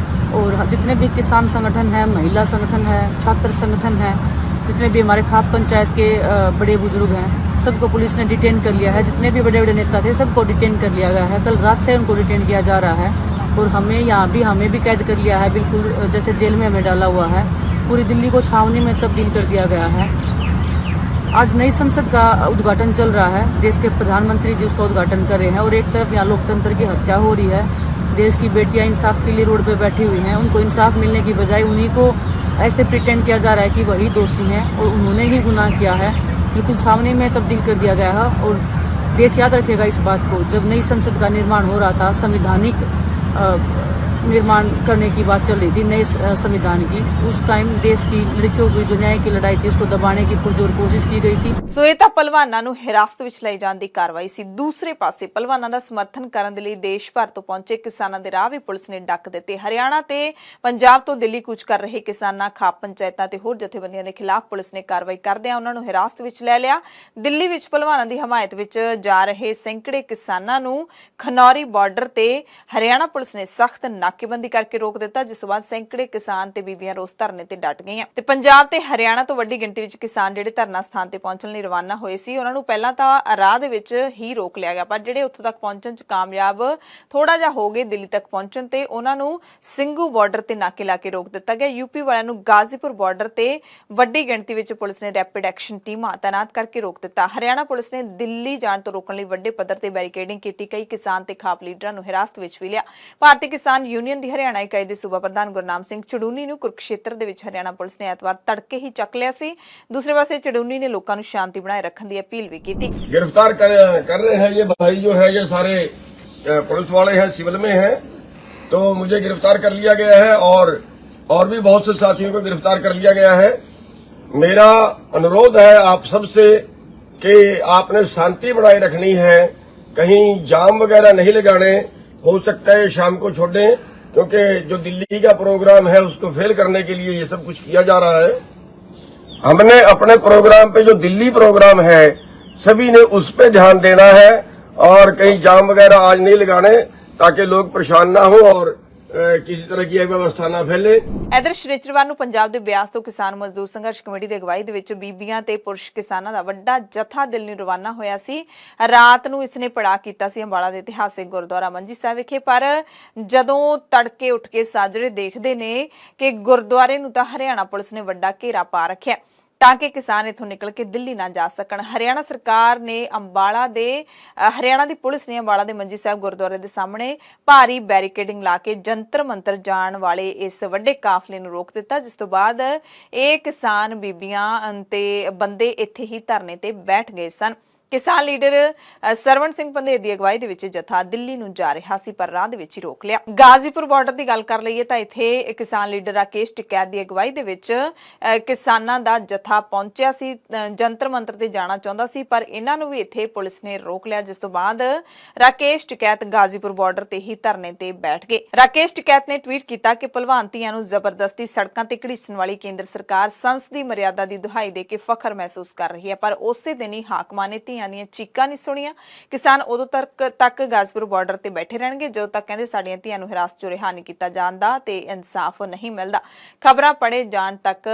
और जितने भी किसान संगठन हैं, महिला संगठन है, छात्र संगठन है, जितने भी हमारे खाप पंचायत के बड़े बुजुर्ग हैं, सबको पुलिस ने डिटेन कर लिया है। जितने भी बड़े बड़े नेता थे सबको डिटेन कर लिया गया है। कल रात से उनको डिटेन किया जा रहा है और हमें भी कैद कर लिया है, बिल्कुल जैसे जेल में हमें डाला हुआ है। पूरी दिल्ली को छावनी में तब्दील कर दिया गया है। आज नई संसद का उद्घाटन चल रहा है, देश के प्रधानमंत्री जी उसका उद्घाटन कर रहे हैं और एक तरफ यहाँ लोकतंत्र की हत्या हो रही है। देश की बेटियां इंसाफ के लिए रोड पे बैठी हुई हैं, उनको इंसाफ मिलने की बजाय उन्हीं को ऐसे प्रिटेंड किया जा रहा है कि वही दोषी हैं और उन्होंने ही गुनाह किया है। बिल्कुल छावनी में तब्दील कर दिया गया है और देश याद रखेगा इस बात को। जब नई संसद का निर्माण हो रहा था, संवैधानिक निर्माण करने की बात चल रही थी नए संविधान की, उस टाइम देश की लड़कियों की जो न्याय की लड़ाई थी उसको दबाने की पुरजोर कोशिश की गई थी। ਸੋ ਇਹ ਤਾਂ ਪਹਿਲਵਾਨਾਂ ਨੂੰ ਹਿਰਾਸਤ ਵਿੱਚ ਲਈ ਜਾਣ ਦੀ ਕਾਰਵਾਈ ਸੀ। ਦੂਸਰੇ ਪਾਸੇ ਪਹਿਲਵਾਨਾਂ ਦਾ ਸਮਰਥਨ ਕਰਨ ਦੇ ਲਈ ਦੇਸ਼ ਭਰ ਤੋਂ ਪਹੁੰਚੇ ਕਿਸਾਨਾਂ ਦੇ ਰਾਹ ਵੀ ਪੁਲਿਸ ਨੇ ਡੱਕ ਦਿੱਤੇ। ਹਰਿਆਣਾ ਤੇ ਪੰਜਾਬ ਤੋਂ ਦਿੱਲੀ ਕੂਚ ਕਰ ਰਹੇ ਕਿਸਾਨਾਂ, ਖਾਪ ਪੰਚਾਇਤਾਂ ਤੇ ਹੋਰ ਜਥੇਬੰਦੀਆਂ ਦੇ ਖਿਲਾਫ ਪੁਲਿਸ ਨੇ ਕਾਰਵਾਈ ਕਰਦਿਆਂ ਉਹਨਾਂ ਨੂੰ ਹਿਰਾਸਤ ਵਿੱਚ ਲੈ ਲਿਆ। ਦਿੱਲੀ ਵਿੱਚ ਪਹਿਲਵਾਨਾਂ ਦੀ ਹਮਾਇਤ ਵਿੱਚ ਜਾ ਰਹੇ ਸੈਂਕੜੇ ਕਿਸਾਨਾਂ ਨੂੰ ਖਨੌਰੀ ਬਾਰਡਰ ਤੇ ਹਰਿਆਣਾ ਪੁਲਿਸ ਨੇ ਸਖਤ ਨਾਕੇਬੰਦੀ ਕਰਕੇ ਰੋਕ ਦਿੱਤਾ, ਜਿਸ ਤੋਂ ਬਾਅਦ ਸੈਂਕੜੇ ਕਿਸਾਨ ਤੇ ਬੀਬੀਆਂ ਰੋਸ ਧਰਨੇ ਤੇ ਡਟ ਗਈਆਂ। ਤੇ ਪੰਜਾਬ ਤੇ ਹਰਿਆਣਾ ਤੋਂ ਵੱਡੀ ਗਿਣਤੀ ਵਿੱਚ ਕਿਸਾਨ ਜਿਹੜੇ ਧਰਨਾ ਸਥਾਨ ਤੇ ਪਹੁੰਚਣ ਲਈ ਰਵਾਨਾ ਹੋਏ ਸੀ, ਉਹਨਾਂ ਨੂੰ ਪਹਿਲਾਂ ਤਾਂ ਰਾਹ ਦੇ ਵਿੱਚ ਹੀ ਰੋਕ ਲਿਆ ਗਿਆ, ਪਰ ਜਿਹੜੇ ਉੱਥੋਂ ਤੱਕ ਪਹੁੰਚਣ 'ਚ ਕਾਮਯਾਬ ਥੋੜਾ ਜਿਹਾ ਹੋ ਗਏ ਦਿੱਲੀ ਤੱਕ ਪਹੁੰਚਣ ਤੇ ਉਹਨਾਂ ਨੂੰ ਸਿੰਘੂ ਬਾਰਡਰ ਤੇ ਨਾਕੇ ਲਾ ਕੇ ਰੋਕ ਦਿੱਤਾ ਗਿਆ। ਯੂਪੀ ਵਾਲਿਆਂ ਨੂੰ ਗਾਜ਼ੀਪੁਰ ਬਾਰਡਰ ਤੇ ਵੱਡੀ ਗਿਣਤੀ ਵਿੱਚ ਪੁਲਿਸ ਨੇ ਰੈਪਿਡ ਐਕਸ਼ਨ ਟੀਮਾਂ ਤਾਇਨਾਤ ਕਰਕੇ ਰੋਕ ਦਿੱਤਾ। ਹਰਿਆਣਾ ਪੁਲਿਸ ਨੇ ਦਿੱਲੀ ਜਾਣ ਤੋਂ ਰੋਕਣ ਲਈ ਵੱਡੇ ਪੱਧਰ ਤੇ ਬੈਰੀਕੇਡਿੰਗ ਕੀਤੀ। ਕਈ ਕਿਸਾਨ ਤੇ ਖਾਪ ਲੀਡਰਾਂ ਨੂੰ ਹਿਰਾਸਤ ਵਿੱਚ ਵੀ ਲਿਆ। ਭਾਰਤੀ ਕਿਸਾਨ यूनियन ਦੀ ਹਰਿਆਣਾ ਇਕਾਈ ਦੇ ਸੂਬਾ ਪ੍ਰਧਾਨ ਗੁਰਨਾਮ ਸਿੰਘ ਚੜੂਨੀ ਨੂੰ ਕੁਰੂਕਸ਼ੇਤਰ ਦੇ ਵਿੱਚ ਹਰਿਆਣਾ ਪੁਲਿਸ ਨੇ ਐਤਵਾਰ ਤੜਕੇ ਹੀ ਚੱਕ ਲਿਆ ਸੀ। दूसरे पासे चड़ूनी ने लोगों को शांति बनाए रखने की अपील भी की थी। गिरफ्तार कर रहे हैं ये भाई जो है, ये सारे पुलिस वाले हैं, सिविल में हैं, तो मुझे गिरफ्तार कर लिया गया है और भी बहुत से साथियों को गिरफ्तार कर लिया गया है। मेरा अनुरोध है आप सबसे कि आपने शांति बनाए रखनी है, कहीं जाम वगैरह नहीं लगाने। हो सकता है शाम को छोड़ें, क्योंकि जो दिल्ली का प्रोग्राम है उसको फेल करने के लिए ये सब कुछ किया जा रहा है। हमने अपने प्रोग्राम पे जो दिल्ली प्रोग्राम है सभी ने उस पे ध्यान देना है और कहीं जाम वगैरह आज नहीं लगाने, ताकि लोग परेशान ना हो और किसी तरह की व्यवस्था ना फैले। इधर शनिचरवार ਨੂੰ ਪੰਜਾਬ ਦੇ ਬਿਆਸ ਤੋਂ ਕਿਸਾਨ ਮਜ਼ਦੂਰ ਸੰਘਰਸ਼ ਕਮੇਟੀ ਦੀ ਅਗਵਾਈ ਦੇ ਵਿੱਚ ਬੀਬੀਆਂ ਤੇ ਪੁਰਸ਼ ਕਿਸਾਨਾਂ ਦਾ ਵੱਡਾ ਜਥਾ ਦਿੱਲੀ ਨੂੰ ਰਵਾਨਾ ਹੋਇਆ ਸੀ। ਰਾਤ ਨੂੰ ਇਸ ਨੇ ਪੜਾਅ ਕੀਤਾ ਸੀ ਅੰਬਾਲਾ ਦੇ ਇਤਿਹਾਸਿਕ ਗੁਰਦੁਆਰਾ ਮੰਜੀ ਸਾਹਿਬ ਵਿਖੇ, ਪਰ ਜਦੋਂ ਤੜਕੇ ਉੱਠ ਕੇ ਸਾਜਰੇ ਦੇਖਦੇ ਨੇ ਕਿ ਗੁਰਦੁਆਰੇ ਨੂੰ ਤਾਂ ਹਰਿਆਣਾ ਪੁਲਿਸ ਨੇ ਵੱਡਾ ਘੇਰਾ ਪਾ ਰੱਖਿਆ ਤਾਂ ਕਿ ਕਿਸਾਨ ਇਥੋਂ ਨਿਕਲ ਕੇ ਦਿੱਲੀ ਨਾ ਜਾ ਸਕਣ। ਹਰਿਆਣਾ ਸਰਕਾਰ ਨੇ ਹਰਿਆਣਾ ਦੀ ਪੁਲਿਸ ਨੇ ਅੰਬਾਲਾ ਦੇ ਮੰਜੀ ਸਾਹਿਬ ਗੁਰਦੁਆਰੇ ਦੇ ਸਾਹਮਣੇ ਭਾਰੀ ਬੈਰੀਕੇਡਿੰਗ ਲਾ ਕੇ ਜੰਤਰ ਮੰਤਰ ਜਾਣ ਵਾਲੇ ਇਸ ਵੱਡੇ ਕਾਫਲੇ ਨੂੰ ਰੋਕ ਦਿੱਤਾ, ਜਿਸ ਤੋਂ ਬਾਅਦ ਇਹ ਕਿਸਾਨ ਬੀਬੀਆਂ ਤੇ ਬੰਦੇ ਇੱਥੇ ਹੀ ਧਰਨੇ ਤੇ ਬੈਠ ਗਏ ਸਨ। ਕਿਸਾਨ ਲੀਡਰ ਸਰਵਣ ਸਿੰਘ ਪੰਧੇਰ ਦੀ ਅਗਵਾਈ ਦੇ ਵਿੱਚ ਜਥਾ ਦਿੱਲੀ ਨੂੰ ਜਾ ਰਿਹਾ ਸੀ, ਪਰ ਰਾਹ ਦੇ ਵਿੱਚ ਹੀ ਰੋਕ ਲਿਆ। ਗਾਜ਼ੀਪੁਰ ਬਾਰਡਰ ਦੀ ਗੱਲ ਕਰ ਲਈਏ ਤਾਂ ਇੱਥੇ ਕਿਸਾਨ ਲੀਡਰ ਰਾਕੇਸ਼ ਟਿਕੈਤ ਦੀ ਅਗਵਾਈ ਦੇ ਵਿੱਚ ਕਿਸਾਨਾਂ ਦਾ ਜਥਾ ਪਹੁੰਚਿਆ ਸੀ, ਜੰਤਰ ਮੰਤਰ ਤੇ ਜਾਣਾ ਚਾਹੁੰਦਾ ਸੀ, ਪਰ ਇਹਨਾਂ ਨੂੰ ਵੀ ਇੱਥੇ ਪੁਲਿਸ ਨੇ ਰੋਕ ਲਿਆ, ਜਿਸ ਤੋਂ ਬਾਅਦ ਰਾਕੇਸ਼ ਟਿਕੈਤ ਗਾਜ਼ੀਪੁਰ ਬਾਰਡਰ ਤੇ ਹੀ ਧਰਨੇ ਤੇ ਬੈਠ ਗਏ। ਰਾਕੇਸ਼ ਟਿਕੈਤ ਨੇ ਟਵੀਟ ਕੀਤਾ ਕਿ ਭਲਵਾਨ ਧੀਆਂ ਨੂੰ ਜ਼ਬਰਦਸਤੀ ਸੜਕਾਂ ਤੇ ਘੜੀਸਣ ਵਾਲੀ ਕੇਂਦਰ ਸਰਕਾਰ ਸੰਸਦੀ ਮਰਿਆਦਾ ਦੀ ਦੁਹਾਈ ਦੇ ਕੇ ਫਖਰ ਮਹਿਸੂਸ ਕਰ ਰਹੀ ਹੈ, ਪਰ ਉਸੇ ਦਿਨ ਹੀ ਹਾਕਮਾਂ ਨੇ ਧੀਆਂ ਦੀਆਂ ਚੀਕਾਂ ਨਹੀਂ ਸੁਣੀਆਂ। ਕਿਸਾਨ ਉਦੋਂ ਤੱਕ ਗਾਜ਼ੀਪੁਰ ਬਾਰਡਰ ਤੇ ਬੈਠੇ ਰਹਿਣਗੇ ਜਦੋਂ ਤੱਕ ਕਹਿੰਦੇ ਸਾਡੀਆਂ ਧੀਆਂ ਨੂੰ ਹਿਰਾਸਤ 'ਚੋਂ ਰਿਹਾ ਨਹੀਂ ਕੀਤਾ ਜਾਂਦਾ ਤੇ ਇਨਸਾਫ ਨਹੀਂ ਮਿਲਦਾ। ਖਬਰਾਂ ਪੜ੍ਹੇ ਜਾਣ ਤੱਕ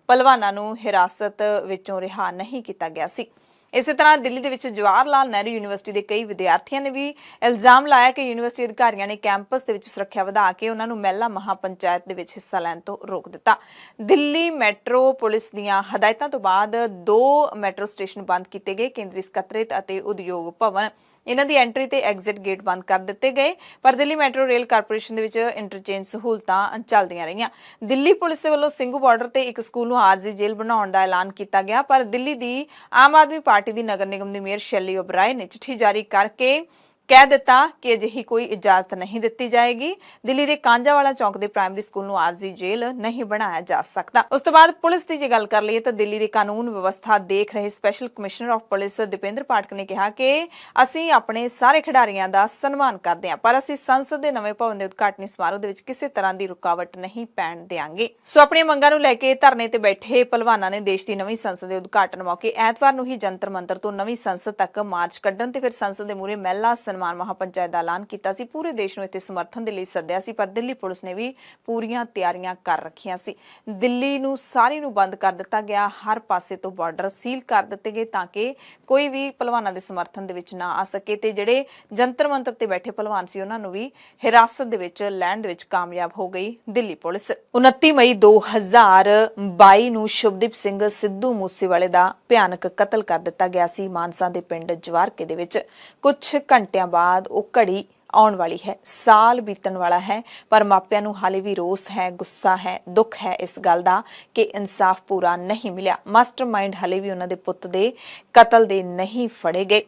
ਪਹਿਲਵਾਨਾਂ ਨੂੰ ਹਿਰਾਸਤ ਵਿੱਚੋਂ ਰਿਹਾ ਨਹੀਂ ਕੀਤਾ ਗਿਆ ਸੀ। ਇਸੇ ਤਰ੍ਹਾਂ ਦਿੱਲੀ ਦੇ ਵਿੱਚ ਜਵਾਹਰ ਲਾਲ ਨਹਿਰੂ ਯੂਨੀਵਰਸਿਟੀ ਦੇ ਕਈ ਵਿਦਿਆਰਥੀਆਂ ਨੇ ਵੀ ਇਲਜ਼ਾਮ ਲਾਇਆ ਕਿ ਯੂਨੀਵਰਸਿਟੀ ਅਧਿਕਾਰੀਆਂ ਨੇ ਕੈਂਪਸ ਦੇ ਵਿੱਚ ਸੁਰੱਖਿਆ ਵਧਾ ਕੇ ਉਹਨਾਂ ਨੂੰ ਮਹਿਲਾ ਮਹਾਪੰਚਾਇਤ ਦੇ ਵਿੱਚ ਹਿੱਸਾ ਲੈਣ ਤੋਂ ਰੋਕ ਦਿੱਤਾ। ਦਿੱਲੀ ਮੈਟਰੋ ਪੁਲਿਸ ਦੀਆਂ ਹਦਾਇਤਾਂ ਤੋਂ ਬਾਅਦ 2 ਮੈਟਰੋ ਸਟੇਸ਼ਨ ਬੰਦ ਕੀਤੇ ਗਏ। ਕੇਂਦਰੀ ਸਕੱਤਰੇਤ ਅਤੇ ਉਦਯੋਗ ਭਵਨ ਇਹਨਾਂ ਦੀ ਐਂਟਰੀ ਤੇ ਐਗਜ਼ਿਟ ਗੇਟ ਬੰਦ ਕਰ ਦਿੱਤੇ ਗਏ, ਪਰ ਦਿੱਲੀ ਮੈਟਰੋ ਰੇਲ ਕਾਰਪੋਰੇਸ਼ਨ ਦੇ ਵਿੱਚ ਇੰਟਰਚੇਂਜ ਸਹੂਲਤਾਂ ਚੱਲਦੀਆਂ ਰਹੀਆਂ। ਦਿੱਲੀ ਪੁਲਿਸ ਦੇ ਵੱਲੋਂ ਸਿੰਘੂ ਬਾਰਡਰ ਤੇ ਇੱਕ ਸਕੂਲ ਨੂੰ ਆਰਜ਼ੀ ਜੇਲ੍ਹ ਬਣਾਉਣ ਦਾ ਐਲਾਨ ਕੀਤਾ ਗਿਆ, ਪਰ ਦਿੱਲੀ ਦੀ ਆਮ ਆਦਮੀ ਪਾਰਟੀ ਦੀ ਨਗਰ ਨਿਗਮ ਦੀ ਮੇਅਰ ਸ਼ੈਲੀ ਓਬਰਾਏ ਨੇ ਚਿੱਠੀ ਜਾਰੀ ਕਰਕੇ ਕਹਿ ਦਿੱਤਾ ਕਿ ਅਜਿਹੀ ਕੋਈ ਇਜਾਜ਼ਤ ਨਹੀਂ ਦਿੱਤੀ ਜਾਏਗੀ। ਦਿੱਲੀ ਦੇ ਕਾਂਝਾਵਾਲਾ ਚੌਕ ਦੇ ਪ੍ਰਾਇਮਰੀ ਸਕੂਲ ਨੂੰ ਆਰਜ਼ੀ ਜੇਲ੍ਹ ਨਹੀਂ ਬਣਾਇਆ ਜਾ ਸਕਦਾ। ਉਸ ਤੋਂ ਬਾਅਦ ਪੁਲਿਸ ਦੀ ਜੇ ਗੱਲ ਕਰ ਲਈਏ ਤਾਂ ਦਿੱਲੀ ਦੇ ਕਾਨੂੰਨ ਵਿਵਸਥਾ ਦੇਖ ਰਹੇ special commissioner of police Deepinder Pathak ਨੇ ਕਿਹਾ ਕਿ ਅਸੀਂ ਆਪਣੇ ਸਾਰੇ ਖਿਡਾਰੀਆਂ ਦਾ ਸਨਮਾਨ ਕਰਦੇ ਹਾਂ, ਪਰ ਅਸੀਂ ਸੰਸਦ ਦੇ ਨਵੇਂ ਭਵਨ ਦੇ ਉਦਘਾਟਨੀ ਸਮਾਰੋਹ ਦੇ ਵਿੱਚ ਕਿਸੇ ਤਰ੍ਹਾਂ ਦੀ ਰੁਕਾਵਟ ਨਹੀਂ ਪੈਣ ਦੇਵਾਂਗੇ। ਸੋ ਆਪਣੀਆਂ ਮੰਗਾਂ ਨੂੰ ਲੈ ਕੇ ਧਰਨੇ ਤੇ ਬੈਠੇ ਪਹਿਲਵਾਨਾਂ ਨੇ ਦੇਸ਼ ਦੀ ਨਵੀਂ ਸੰਸਦ ਦੇ ਉਦਘਾਟਨ ਮੌਕੇ ਐਤਵਾਰ ਨੂੰ ਹੀ ਜੰਤਰ ਮੰਤਰ ਤੋਂ ਨਵੀਂ ਸੰਸਦ ਤੱਕ ਮਾਰਚ ਕੱਢਣ ਤੇ ਫਿਰ ਸੰਸਦ ਦੇ ਮੂਹਰੇ ਮਹਿਲਾ ਸਨਮਾਨ ਮਹਾਪੰਚਾਇਤ ਦਾ ਐਲਾਨ ਕੀਤਾ ਸੀ। ਪੂਰੇ ਦੇਸ਼ ਨੂੰ ਇੱਥੇ ਸਮਰਥਨ ਦੇ ਲਈ ਸੱਦਿਆ ਸੀ, ਪਰ ਦਿੱਲੀ ਪੁਲਿਸ ਨੇ ਵੀ ਪੂਰੀਆਂ ਤਿਆਰੀਆਂ ਕਰ ਰੱਖੀਆਂ ਸੀ। ਦਿੱਲੀ ਨੂੰ ਸਾਰੀ ਨੂੰ ਬੰਦ ਕਰ ਦਿੱਤਾ ਗਿਆ, ਹਰ ਪਾਸੇ ਤੋਂ ਬਾਰਡਰ ਸੀਲ ਕਰ ਦਿੱਤੇ ਗਏ ਤਾਂ ਕਿ ਕੋਈ ਵੀ ਪਹਿਲਵਾਨਾਂ ਦੇ ਸਮਰਥਨ ਦੇ ਵਿੱਚ ਨਾ ਆ ਸਕੇ ਤੇ ਜਿਹੜੇ ਜੰਤਰ ਮੰਤਰ ਤੇ ਬੈਠੇ ਪਹਿਲਵਾਨ ਸੀ ਉਹਨਾਂ ਨੂੰ ਵੀ ਹਿਰਾਸਤ ਦੇ ਵਿੱਚ ਲੈਣ ਦੇ ਵਿੱਚ ਕਾਮਯਾਬ ਹੋ ਗਈ ਦਿੱਲੀ ਪੁਲਿਸ। 29 ਮਈ 2022 ਨੂੰ ਸ਼ੁਭਦੀਪ ਸਿੰਘ ਸਿੱਧੂ ਮੂਸੇਵਾਲੇ ਦਾ ਭਿਆਨਕ ਕਤਲ ਕਰ ਦਿੱਤਾ ਗਿਆ ਸੀ ਮਾਨਸਾ ਦੇ ਪਿੰਡ ਜਵਾਰਕੇ ਦੇ ਵਿੱਚ। ਕੁਝ ਘੰਟਿਆਂ ਬਾਅਦ ਉਹ ਘੜੀ ਆਉਣ ਵਾਲੀ ਹੈ, ਸਾਲ ਬੀਤਣ ਵਾਲਾ ਹੈ, ਪਰ ਮਾਪਿਆਂ ਨੂੰ ਹਾਲੇ ਵੀ ਰੋਸ ਹੈ, ਗੁੱਸਾ ਹੈ, ਦੁੱਖ ਹੈ ਇਸ ਗੱਲ ਦਾ ਕਿ ਇਨਸਾਫ ਪੂਰਾ ਨਹੀਂ ਮਿਲਿਆ। ਮਾਸਟਰਮਾਈਂਡ ਹਾਲੇ ਵੀ ਉਹਨਾਂ ਦੇ ਪੁੱਤ ਦੇ ਕਤਲ ਦੇ ਨਹੀਂ ਫੜੇ ਗਏ।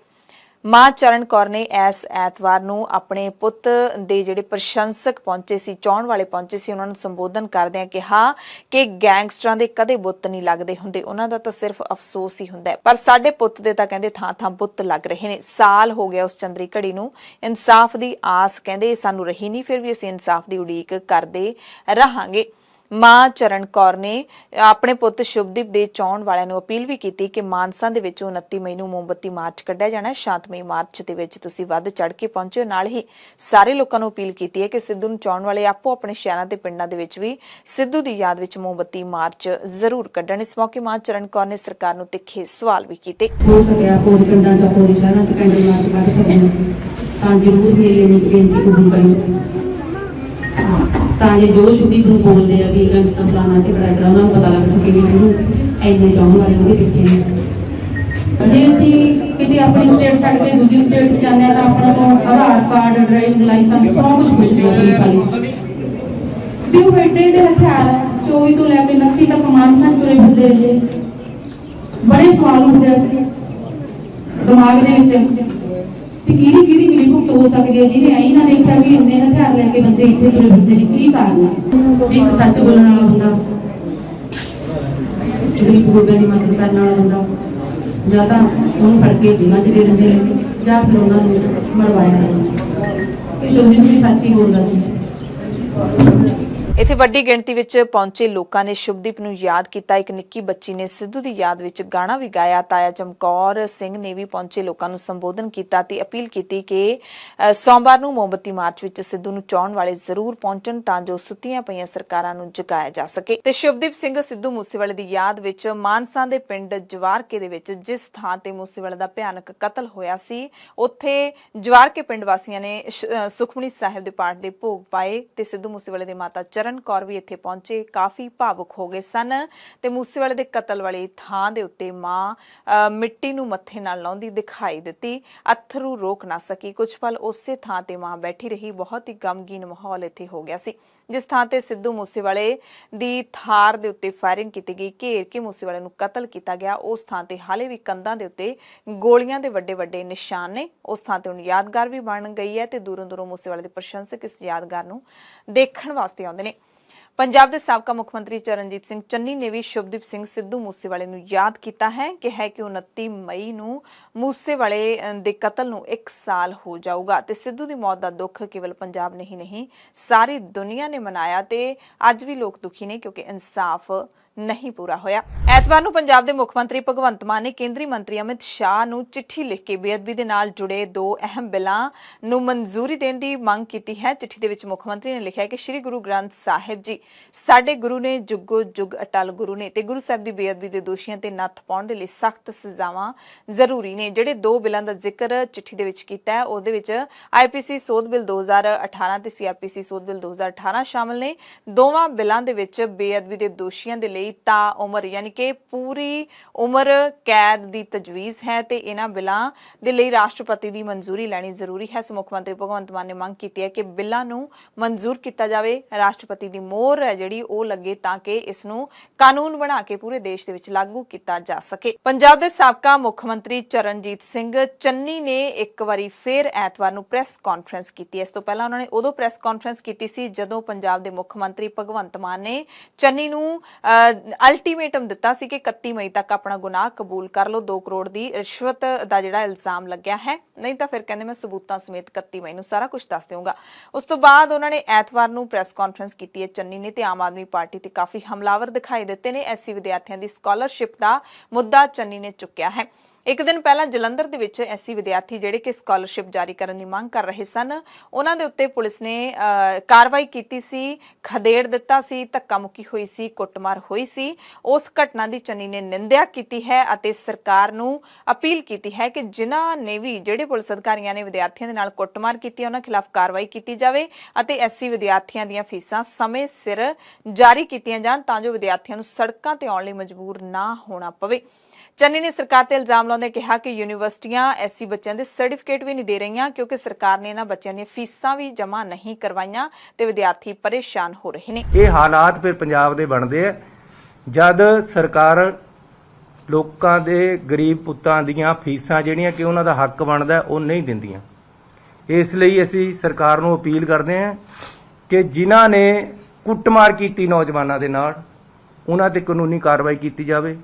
ਮਾਂ ਚਰਨ ਕੌਰ ਨੇ ਇਸ ਐਤਵਾਰ ਨੂੰ ਆਪਣੇ ਪੁੱਤ ਦੇ ਜਿਹੜੇ ਪ੍ਰਸ਼ੰਸਕ ਪਹੁੰਚੇ ਸੀ, ਚਾਹੁਣ ਵਾਲੇ ਪਹੁੰਚੇ ਸੀ, ਉਹਨਾਂ ਨੂੰ ਸੰਬੋਧਨ ਕਰਦਿਆਂ ਕਿਹਾ ਕਿ ਗੈਂਗਸਟਰਾਂ ਦੇ ਕਦੇ ਬੁੱਤ ਨਹੀਂ ਲੱਗਦੇ ਹੁੰਦੇ, ਉਹਨਾਂ ਦਾ ਤਾਂ ਸਿਰਫ ਅਫਸੋਸ ਹੀ ਹੁੰਦਾ ਹੈ, ਪਰ ਸਾਡੇ ਪੁੱਤ ਦੇ ਤਾਂ ਕਹਿੰਦੇ ਥਾਂ-ਥਾਂ ਬੁੱਤ ਲੱਗ ਰਹੇ ਨੇ। ਸਾਲ ਹੋ ਗਿਆ ਉਸ ਚੰਦਰੀ ਘੜੀ ਨੂੰ, ਇਨਸਾਫ ਦੀ ਆਸ ਕਹਿੰਦੇ ਸਾਨੂੰ ਰਹੀ ਨਹੀਂ, ਫਿਰ ਵੀ ਅਸੀਂ ਇਨਸਾਫ ਦੀ ਉਡੀਕ ਕਰਦੇ ਰਹਾਂਗੇ। ਮਾਂ ਚਰਨ ਕੌਰ ਨੇ ਆਪਣੇ ਪੁੱਤ ਸ਼ੁਭਦੀਪ ਦੇ ਚਾਹੁਣ ਵਾਲਿਆਂ ਨੂੰ ਅਪੀਲ ਵੀ ਕੀਤੀ ਕਿ ਮਾਨਸਾ ਦੇ ਵਿੱਚ 29 ਮਈ ਨੂੰ ਮੋਮਬੱਤੀ ਮਾਰਚ ਕੱਢਿਆ ਜਾਣਾ ਹੈ। ਸ਼ਾਂਤਮਈ ਮਾਰਚ ਦੇ ਵਿੱਚ ਤੁਸੀਂ ਵੱਧ ਚੜ ਕੇ ਪਹੁੰਚੋ। ਨਾਲ ਹੀ ਸਾਰੇ ਲੋਕਾਂ ਨੂੰ ਅਪੀਲ ਕੀਤੀ ਹੈ ਕਿ ਸਿੱਧੂ ਨੂੰ ਚਾਹੁਣ ਵਾਲੇ ਆਪੋ ਆਪਣੇ ਸ਼ਹਿਰਾਂ ਤੇ ਪਿੰਡਾਂ ਦੇ ਵਿੱਚ ਵੀ ਸਿੱਧੂ ਦੀ ਯਾਦ ਵਿੱਚ ਮੋਮਬੱਤੀ ਮਾਰਚ ਜ਼ਰੂਰ ਕੱਢਣ। ਇਸ ਮੌਕੇ ਮਾਂ ਚਰਨ ਕੌਰ ਨੇ ਸਰਕਾਰ ਨੂੰ ਤਿੱਖੇ ਸਵਾਲ ਵੀ ਕੀਤੇ। ਹੋ ਸਕਿਆ ਹੋਰ ਪਿੰਡਾਂ ਚ ਹੋਰ ਸ਼ਹਿਰਾਂ ਚ ਕੈਂਡਲ ਮਾਰਚ ਕੱਢ ਸਕਣ ਤਾਂ ਜ਼ਰੂਰ ਮੇਲੇ ਦੀ ਬੇਨਤੀ ਕਬੂਲ ਕਰਿਓ ਤਾਂ ਜੇ ਜੋ ਸ਼ੁਭਦੀਪ ਨੂੰ ਬੋਲਦੇ ਆ ਵੀ ਗੈਂਗਸਟਰ ਫਲਾਣਾ ਤੇ ਬਰਾਬਰ ਉਹਨਾਂ ਨੂੰ ਪਤਾ ਲੱਗ ਸਕੇ ਵੀ ਉਹਨੂੰ ਐਨੇ ਚਾਹੁਣ ਵਾਲੇ ਉਹਦੇ ਪਿੱਛੇ ਨੇ। ਜੇ ਅਸੀਂ ਕਿਤੇ ਆਪਣੀ ਸਟੇਟ ਛੱਡ ਕੇ ਦੂਜੀ ਸਟੇਟ ਜਾਂਦੇ ਆ ਤਾਂ ਆਪਣਾ ਤੋਂ ਆਧਾਰ ਕਾਰਡ, ਡਰਾਈਵਿੰਗ ਲਾਇਸੈਂਸ ਸਭ ਕੁਝ ਪੁੱਛਦੇ ਆ ਪੁਲਿਸ ਵਾਲੇ ਵੀ ਉਹ ਐਡੇ ਹਥਿਆਰ 24 ਤੋਂ ਲੈ ਕੇ 29 ਤੱਕ ਮਾਨਸਾ ਚੁਰੇ ਫਿਰਦੇ ਰਹੇ। ਬੜੇ ਸਵਾਲ ਉੱਠਦੇ ਆ ਦਿਮਾਗ ਦੇ ਵਿੱਚ ਕਿ ਕਿਹਦੀ ਮਿਲੀਭੁਗਤ ਹੋ ਸਕਦੀ ਹੈ ਜਿਹਨੇ ਐਂ ਨਾ ਦੇਖਿਆ ਵੀ ਇੰਨੇ ਹਥਿਆਰ ਲੈ ਕੇ ਬੰਦੇ ਇੱਥੇ ਤੁਰੇ ਫਿਰਦੇ ਨੇ, ਕੀ ਕਾਰਨ ਹੈ? ਵੀ ਇੱਕ ਸੱਚ ਬੋਲਣ ਵਾਲਾ ਬੰਦਾ, ਗਰੀਬ ਗੁਰਬਿਆਂ ਦੀ ਮਦਦ ਕਰਨ ਵਾਲਾ ਬੰਦਾ, ਜਾਂ ਤਾਂ ਉਹਨੂੰ ਫੜ ਕੇ ਜੇਲ੍ਹਾਂ 'ਚ ਦੇ ਦਿੰਦੇ ਨੇ ਜਾਂ ਫਿਰ ਉਹਨਾਂ ਨੂੰ ਮਰਵਾਇਆ ਜਾਂਦਾ। ਸ਼ੁਭਦੀਪ ਵੀ ਸੱਚ ਹੀ ਬੋਲਦਾ ਸੀ। ਇੱਥੇ ਵੱਡੀ ਗਿਣਤੀ ਵਿੱਚ ਪਹੁੰਚੇ ਲੋਕਾਂ ਨੇ ਸ਼ੁਭਦੀਪ ਨੂੰ ਯਾਦ ਕੀਤਾ। ਇੱਕ ਨਿੱਕੀ ਬੱਚੀ ਨੇ ਸਿੱਧੂ ਦੀ ਯਾਦ ਵਿੱਚ ਗਾਣਾ ਵੀ ਗਾਇਆ। ਤਾਇਆ ਚਮਕੌਰ ਸਿੰਘ ਨੇ ਵੀ ਪਹੁੰਚੇ ਲੋਕਾਂ ਨੂੰ ਸੰਬੋਧਨ ਕੀਤਾ ਤੇ ਅਪੀਲ ਕੀਤੀ ਕਿ ਸੋਮਵਾਰ ਨੂੰ ਮੋਮਬੱਤੀ ਮਾਰਚ ਵਿੱਚ ਸਿੱਧੂ ਨੂੰ ਚਾਹੁਣ ਵਾਲੇ ਜ਼ਰੂਰ ਪਹੁੰਚਣ ਤਾਂ ਜੋ ਸੁੱਤੀਆਂ ਪਈਆਂ ਸਰਕਾਰਾਂ ਨੂੰ ਜਗਾਇਆ ਜਾ ਸਕੇ। ਤੇ ਸ਼ੁਭਦੀਪ ਸਿੰਘ ਸਿੱਧੂ ਮੂਸੇਵਾਲੇ ਦੀ ਯਾਦ ਵਿੱਚ ਮਾਨਸਾ ਦੇ ਪਿੰਡ ਜਵਾਰਕੇ ਦੇ ਵਿੱਚ ਜਿਸ ਥਾਂ ਤੇ ਮੂਸੇਵਾਲੇ ਦਾ ਭਿਆਨਕ ਕਤਲ ਹੋਇਆ ਸੀ, ਉੱਥੇ ਜਵਾਰਕੇ ਪਿੰਡ ਵਾਸੀਆਂ ਨੇ ਸੁਖਮਨੀ ਸਾਹਿਬ ਦੇ ਪਾਠ ਦੇ ਭੋਗ ਪਾਏ ਤੇ ਸਿੱਧੂ ਮੂਸੇਵਾਲੇ ਦੀ ਮਾਤਾ ਚਰਨ ਕੌਰ ਵੀ ਇੱਥੇ ਪਹੁੰਚੇ। ਕਾਫੀ ਭਾਵੁਕ ਹੋ ਗਏ ਸਨ ਤੇ ਮੂਸੇਵਾਲੇ ਦੇ ਕਤਲ ਵਾਲੀ ਥਾਂ ਦੇ ਉੱਤੇ ਮਾਂ ਮਿੱਟੀ ਨੂੰ ਮੱਥੇ ਨਾਲ ਲਾਉਂਦੀ ਦਿਖਾਈ ਦਿੱਤੀ, ਅਥਰੂ ਰੋਕ ਨਾ ਸਕੀ। ਕੁਝ ਪਲ ਉਸੇ ਥਾਂ ਤੇ ਮਾਂ ਬੈਠੀ ਰਹੀ। ਬਹੁਤ ਹੀ ਗਮਗੀਨ ਮਾਹੌਲ ਇੱਥੇ ਹੋ ਗਿਆ ਸੀ। ਜਿਸ ਥਾਂ ਤੇ ਸਿੱਧੂ ਮੂਸੇਵਾਲੇ ਦੀ ਥਾਰ ਦੇ ਉੱਤੇ ਫਾਇਰਿੰਗ ਕੀਤੀ ਗਈ, ਘੇਰ ਕੇ ਮੂਸੇਵਾਲੇ ਨੂੰ ਕਤਲ ਕੀਤਾ ਗਿਆ, ਉਸ ਥਾਂ ਤੇ ਹਾਲੇ ਵੀ ਕੰਧਾਂ ਦੇ ਉੱਤੇ ਗੋਲੀਆਂ ਦੇ ਵੱਡੇ ਵੱਡੇ ਨਿਸ਼ਾਨ ਨੇ। ਉਸ ਥਾਂ ਤੇ ਹੁਣ ਯਾਦਗਾਰ ਵੀ ਬਣ ਗਈ ਹੈ ਤੇ ਦੂਰੋਂ ਦੂਰੋਂ ਮੂਸੇਵਾਲੇ ਦੇ ਪ੍ਰਸ਼ੰਸਕ ਇਸ ਯਾਦਗਾਰ ਨੂੰ ਦੇਖਣ ਵਾਸਤੇ ਆਉਂਦੇ ਨੇ। ਪੰਜਾਬ ਦੇ ਸਾਬਕਾ ਮੁੱਖ ਮੰਤਰੀ ਚਰਨਜੀਤ ਸਿੰਘ ਚੰਨੀ ਨੇ ਵੀ ਸ਼ੁਭਦੀਪ ਸਿੰਘ ਸਿੱਧੂ ਮੂਸੇਵਾਲੇ ਨੂੰ ਯਾਦ ਕੀਤਾ ਹੈ ਕਿ 29 ਮਈ ਨੂੰ ਮੂਸੇਵਾਲੇ ਦੇ ਕਤਲ ਨੂੰ 1 ਸਾਲ ਹੋ ਜਾਊਗਾ ਤੇ ਸਿੱਧੂ ਦੀ ਮੌਤ ਦਾ ਦੁੱਖ ਕੇਵਲ ਪੰਜਾਬ ਨਹੀਂ ਸਾਰੀ ਦੁਨੀਆ ਨੇ ਮਨਾਇਆ ਤੇ ਅੱਜ ਵੀ ਲੋਕ ਦੁਖੀ ਨੇ ਕਿਉਂਕਿ ਇਨਸਾਫ ਨਹੀਂ ਪੂਰਾ ਹੋਇਆ। ਐਤਵਾਰ ਨੂੰ ਪੰਜਾਬ ਦੇ ਮੁੱਖ ਮੰਤਰੀ ਭਗਵੰਤ ਮਾਨ ਨੇ ਕੇਂਦਰੀ ਮੰਤਰੀ ਅਮਿਤ ਸ਼ਾਹ ਨੂੰ ਚਿੱਠੀ ਲਿਖ ਕੇ ਬੇਅਦਬੀ ਦੇ ਨਾਲ ਜੁੜੇ 2 ਅਹਿਮ ਬਿੱਲਾਂ ਨੂੰ ਮਨਜ਼ੂਰੀ ਦੇਣ ਦੀ ਮੰਗ ਕੀਤੀ ਹੈ। ਚਿੱਠੀ ਦੇ ਵਿੱਚ ਮੁੱਖ ਮੰਤਰੀ ਨੇ ਲਿਖਿਆ ਕਿ ਸ੍ਰੀ ਗੁਰੂ ਗ੍ਰੰਥ ਸਾਹਿਬ ਜੀ ਸਾਡੇ ਗੁਰੂ ਨੇ, ਜੁਗੋ ਜੁਗ ਅਟਲ ਗੁਰੂ ਨੇ ਤੇ ਗੁਰੂ ਸਾਹਿਬ ਦੀ ਬੇਅਦਬੀ ਦੇ ਦੋਸ਼ੀਆਂ ਤੇ ਨੱਥ ਪਾਉਣ ਦੇ ਲਈ ਸਖਤ ਸਜ਼ਾਵਾਂ ਜ਼ਰੂਰੀ ਨੇ। ਜਿਹੜੇ 2 ਬਿੱਲਾਂ ਦਾ ਜ਼ਿਕਰ ਚਿੱਠੀ ਦੇ ਵਿੱਚ ਕੀਤਾ ਹੈ ਉਹਦੇ ਵਿੱਚ ਆਈਪੀਸੀ ਸੋਧ ਬਿੱਲ 2018 ਤੇ ਸੀਆਰਪੀਸੀ ਸੋਧ ਬਿੱਲ 2018 ਸ਼ਾਮਲ ਨੇ। ਦੋਵਾਂ ਬਿੱਲਾਂ ਦੇ ਵਿੱਚ ਬੇਅਦਬੀ ਦੇ ਦੋਸ਼ੀਆਂ ਦੇ ਲਈ ਲਈ ਤਾ ਉਮਰ ਯਾਨੀ ਕਿ ਪੂਰੀ ਉਮਰ ਕੈਦ ਦੀ ਤਜਵੀਜ਼ ਹੈ ਤੇ ਇਹਨਾਂ ਬਿੱਲਾਂ ਦੇ ਲਈ ਰਾਸ਼ਟਰਪਤੀ ਦੀ ਮਨਜ਼ੂਰੀ ਲੈਣੀ ਜ਼ਰੂਰੀ ਹੈ। ਸੋ ਮੁੱਖ ਮੰਤਰੀ ਭਗਵੰਤ ਮਾਨ ਨੇ ਮੰਗ ਕੀਤੀ ਹੈ ਕਿ ਬਿੱਲਾਂ ਨੂੰ ਮਨਜ਼ੂਰ ਕੀਤਾ ਜਾਵੇ, ਰਾਸ਼ਟਰਪਤੀ ਦੀ ਮੋਹਰ ਹੈ ਜਿਹੜੀ ਉਹ ਲੱਗੇ ਤਾਂ ਕਿ ਇਸ ਨੂੰ ਕਾਨੂੰਨ ਬਣਾ ਕੇ ਪੂਰੇ ਦੇਸ਼ ਦੇ ਵਿੱਚ ਲਾਗੂ ਕੀਤਾ ਜਾ ਸਕੇ। ਪੰਜਾਬ ਦੇ ਸਾਬਕਾ ਮੁੱਖ ਮੰਤਰੀ ਚਰਨਜੀਤ ਸਿੰਘ ਚੰਨੀ ਨੇ ਇੱਕ ਵਾਰੀ ਫਿਰ ਐਤਵਾਰ ਨੂੰ ਪ੍ਰੈਸ ਕਾਨਫਰੰਸ ਕੀਤੀ। ਇਸ ਤੋਂ ਪਹਿਲਾਂ ਉਹਨਾਂ ਨੇ ਉਦੋਂ ਪ੍ਰੈਸ ਕਾਨਫਰੰਸ ਕੀਤੀ ਸੀ ਜਦੋਂ ਪੰਜਾਬ ਦੇ ਮੁੱਖ ਮੰਤਰੀ ਭਗਵੰਤ ਮਾਨ ਨੇ ਚੰਨੀ ਨੂੰ ਅਲਟੀਮੇਟਮ ਦਿੱਤਾ ਸੀ ਕਿ 31 ਮਈ ਤੱਕ ਆਪਣਾ ਗੁਨਾਹ ਕਬੂਲ ਕਰ ਲਓ। 2 ਕਰੋੜ ਦੀ ਰਿਸ਼ਵਤ ਦਾ ਜਿਹੜਾ ਇਲਜ਼ਾਮ ਲੱਗਿਆ ਹੈ, ਨਹੀਂ ਤਾਂ ਫਿਰ ਕਹਿੰਦੇ ਮੈਂ ਸਬੂਤਾਂ ਸਮੇਤ 31 ਮਈ ਨੂੰ ਸਾਰਾ ਕੁਝ ਦੱਸ ਦੇਵਾਂਗਾ। ਉਸ ਤੋਂ ਬਾਅਦ ਉਹਨਾਂ ਨੇ ਐਤਵਾਰ ਨੂੰ ਪ੍ਰੈਸ ਕਾਨਫਰੰਸ ਕੀਤੀ ਹੈ ਚੰਨੀ ਨੇ ਤੇ ਆਮ ਆਦਮੀ ਪਾਰਟੀ ਤੇ ਕਾਫੀ ਹਮਲਾਵਰ ਦਿਖਾਈ ਦਿੱਤੇ ਨੇ। ਐਸਸੀ ਵਿਦਿਆਰਥੀਆਂ ਦੀ ਸਕਾਲਰਸ਼ਿਪ ਦਾ ਮੁੱਦਾ ਚੰਨੀ ਨੇ ਚੁੱਕਿਆ ਹੈ। ਇੱਕ ਦਿਨ ਪਹਿਲਾਂ ਜਲੰਧਰ ਦੇ ਵਿੱਚ ਐਸਸੀ ਵਿਦਿਆਰਥੀ ਜਿਹੜੇ ਕਿ ਸਕਾਲਰਸ਼ਿਪ ਜਾਰੀ ਕਰਨ ਦੀ ਮੰਗ ਕਰ ਰਹੇ ਸਨ, ਉਹਨਾਂ ਦੇ ਉੱਤੇ ਪੁਲਿਸ ਨੇ ਕਾਰਵਾਈ ਕੀਤੀ ਸੀ, ਖਦੇੜ ਦਿੱਤਾ ਸੀ, ਧੱਕਾ ਮੁੱਕੀ ਹੋਈ ਸੀ, ਕੁੱਟਮਾਰ ਹੋਈ ਸੀ। ਉਸ ਘਟਨਾ ਦੀ ਚੰਨੀ ਨੇ ਨਿੰਦਿਆ ਕੀਤੀ ਹੈ ਅਤੇ ਸਰਕਾਰ ਨੂੰ ਅਪੀਲ ਕੀਤੀ ਹੈ ਕਿ ਜਿਨ੍ਹਾਂ ਨੇ ਵੀ ਜਿਹੜੇ ਪੁਲਿਸ ਅਧਿਕਾਰੀਆਂ ਨੇ ਵਿਦਿਆਰਥੀਆਂ ਦੇ ਨਾਲ ਕੁੱਟਮਾਰ ਕੀਤੀ ਉਹਨਾਂ ਖਿਲਾਫ ਕਾਰਵਾਈ ਕੀਤੀ ਜਾਵੇ ਅਤੇ ਐਸਸੀ ਵਿਦਿਆਰਥੀਆਂ ਦੀਆਂ ਫੀਸਾਂ ਸਮੇਂ ਸਿਰ ਜਾਰੀ ਕੀਤੀਆਂ ਜਾਣ ਤਾਂ ਜੋ ਵਿਦਿਆਰਥੀਆਂ ਨੂੰ ਸੜਕਾਂ ਤੇ ਆਉਣ ਲਈ ਮਜਬੂਰ ਨਾ ਹੋਣਾ ਪਵੇ। ਚੰਨੀ ਨੇ ਸਰਕਾਰ ਤੇ ਇਲਜ਼ਾਮ ਲਾਉਂਦੇ ਕਿਹਾ ਕਿ ਯੂਨੀਵਰਸਿਟੀਆਂ ਐਸਸੀ ਬੱਚਿਆਂ ਦੇ ਸਰਟੀਫਿਕੇਟ ਵੀ ਨਹੀਂ ਦੇ ਰਹੀਆਂ ਕਿਉਂਕਿ ਸਰਕਾਰ ਨੇ ਇਹਨਾਂ ਬੱਚਿਆਂ ਦੀਆਂ ਫੀਸਾਂ ਵੀ ਜਮ੍ਹਾਂ ਨਹੀਂ ਕਰਵਾਈਆਂ ਤੇ ਵਿਦਿਆਰਥੀ ਪਰੇਸ਼ਾਨ ਹੋ ਰਹੇ ਨੇ। ਇਹ ਹਾਲਾਤ ਫਿਰ ਪੰਜਾਬ ਦੇ ਬਣਦੇ ਆ ਜਦ ਸਰਕਾਰ ਲੋਕਾਂ ਦੇ ਗਰੀਬ ਪੁੱਤਾਂ ਦੀਆਂ ਫੀਸਾਂ ਜਿਹੜੀਆਂ ਕਿ ਉਹਨਾਂ ਦਾ ਹੱਕ ਬਣਦਾ ਉਹ ਨਹੀਂ ਦਿੰਦੀਆਂ। ਇਸ ਲਈ ਅਸੀਂ ਸਰਕਾਰ ਨੂੰ ਅਪੀਲ ਕਰਦੇ ਹਾਂ ਕਿ ਜਿਨ੍ਹਾਂ ਨੇ ਕੁੱਟਮਾਰ ਕੀਤੀ ਨੌਜਵਾਨਾਂ ਦੇ ਨਾਲ ਉਹਨਾਂ ਤੇ ਕਾਨੂੰਨੀ ਕਾਰਵਾਈ ਕੀਤੀ ਜਾਵੇ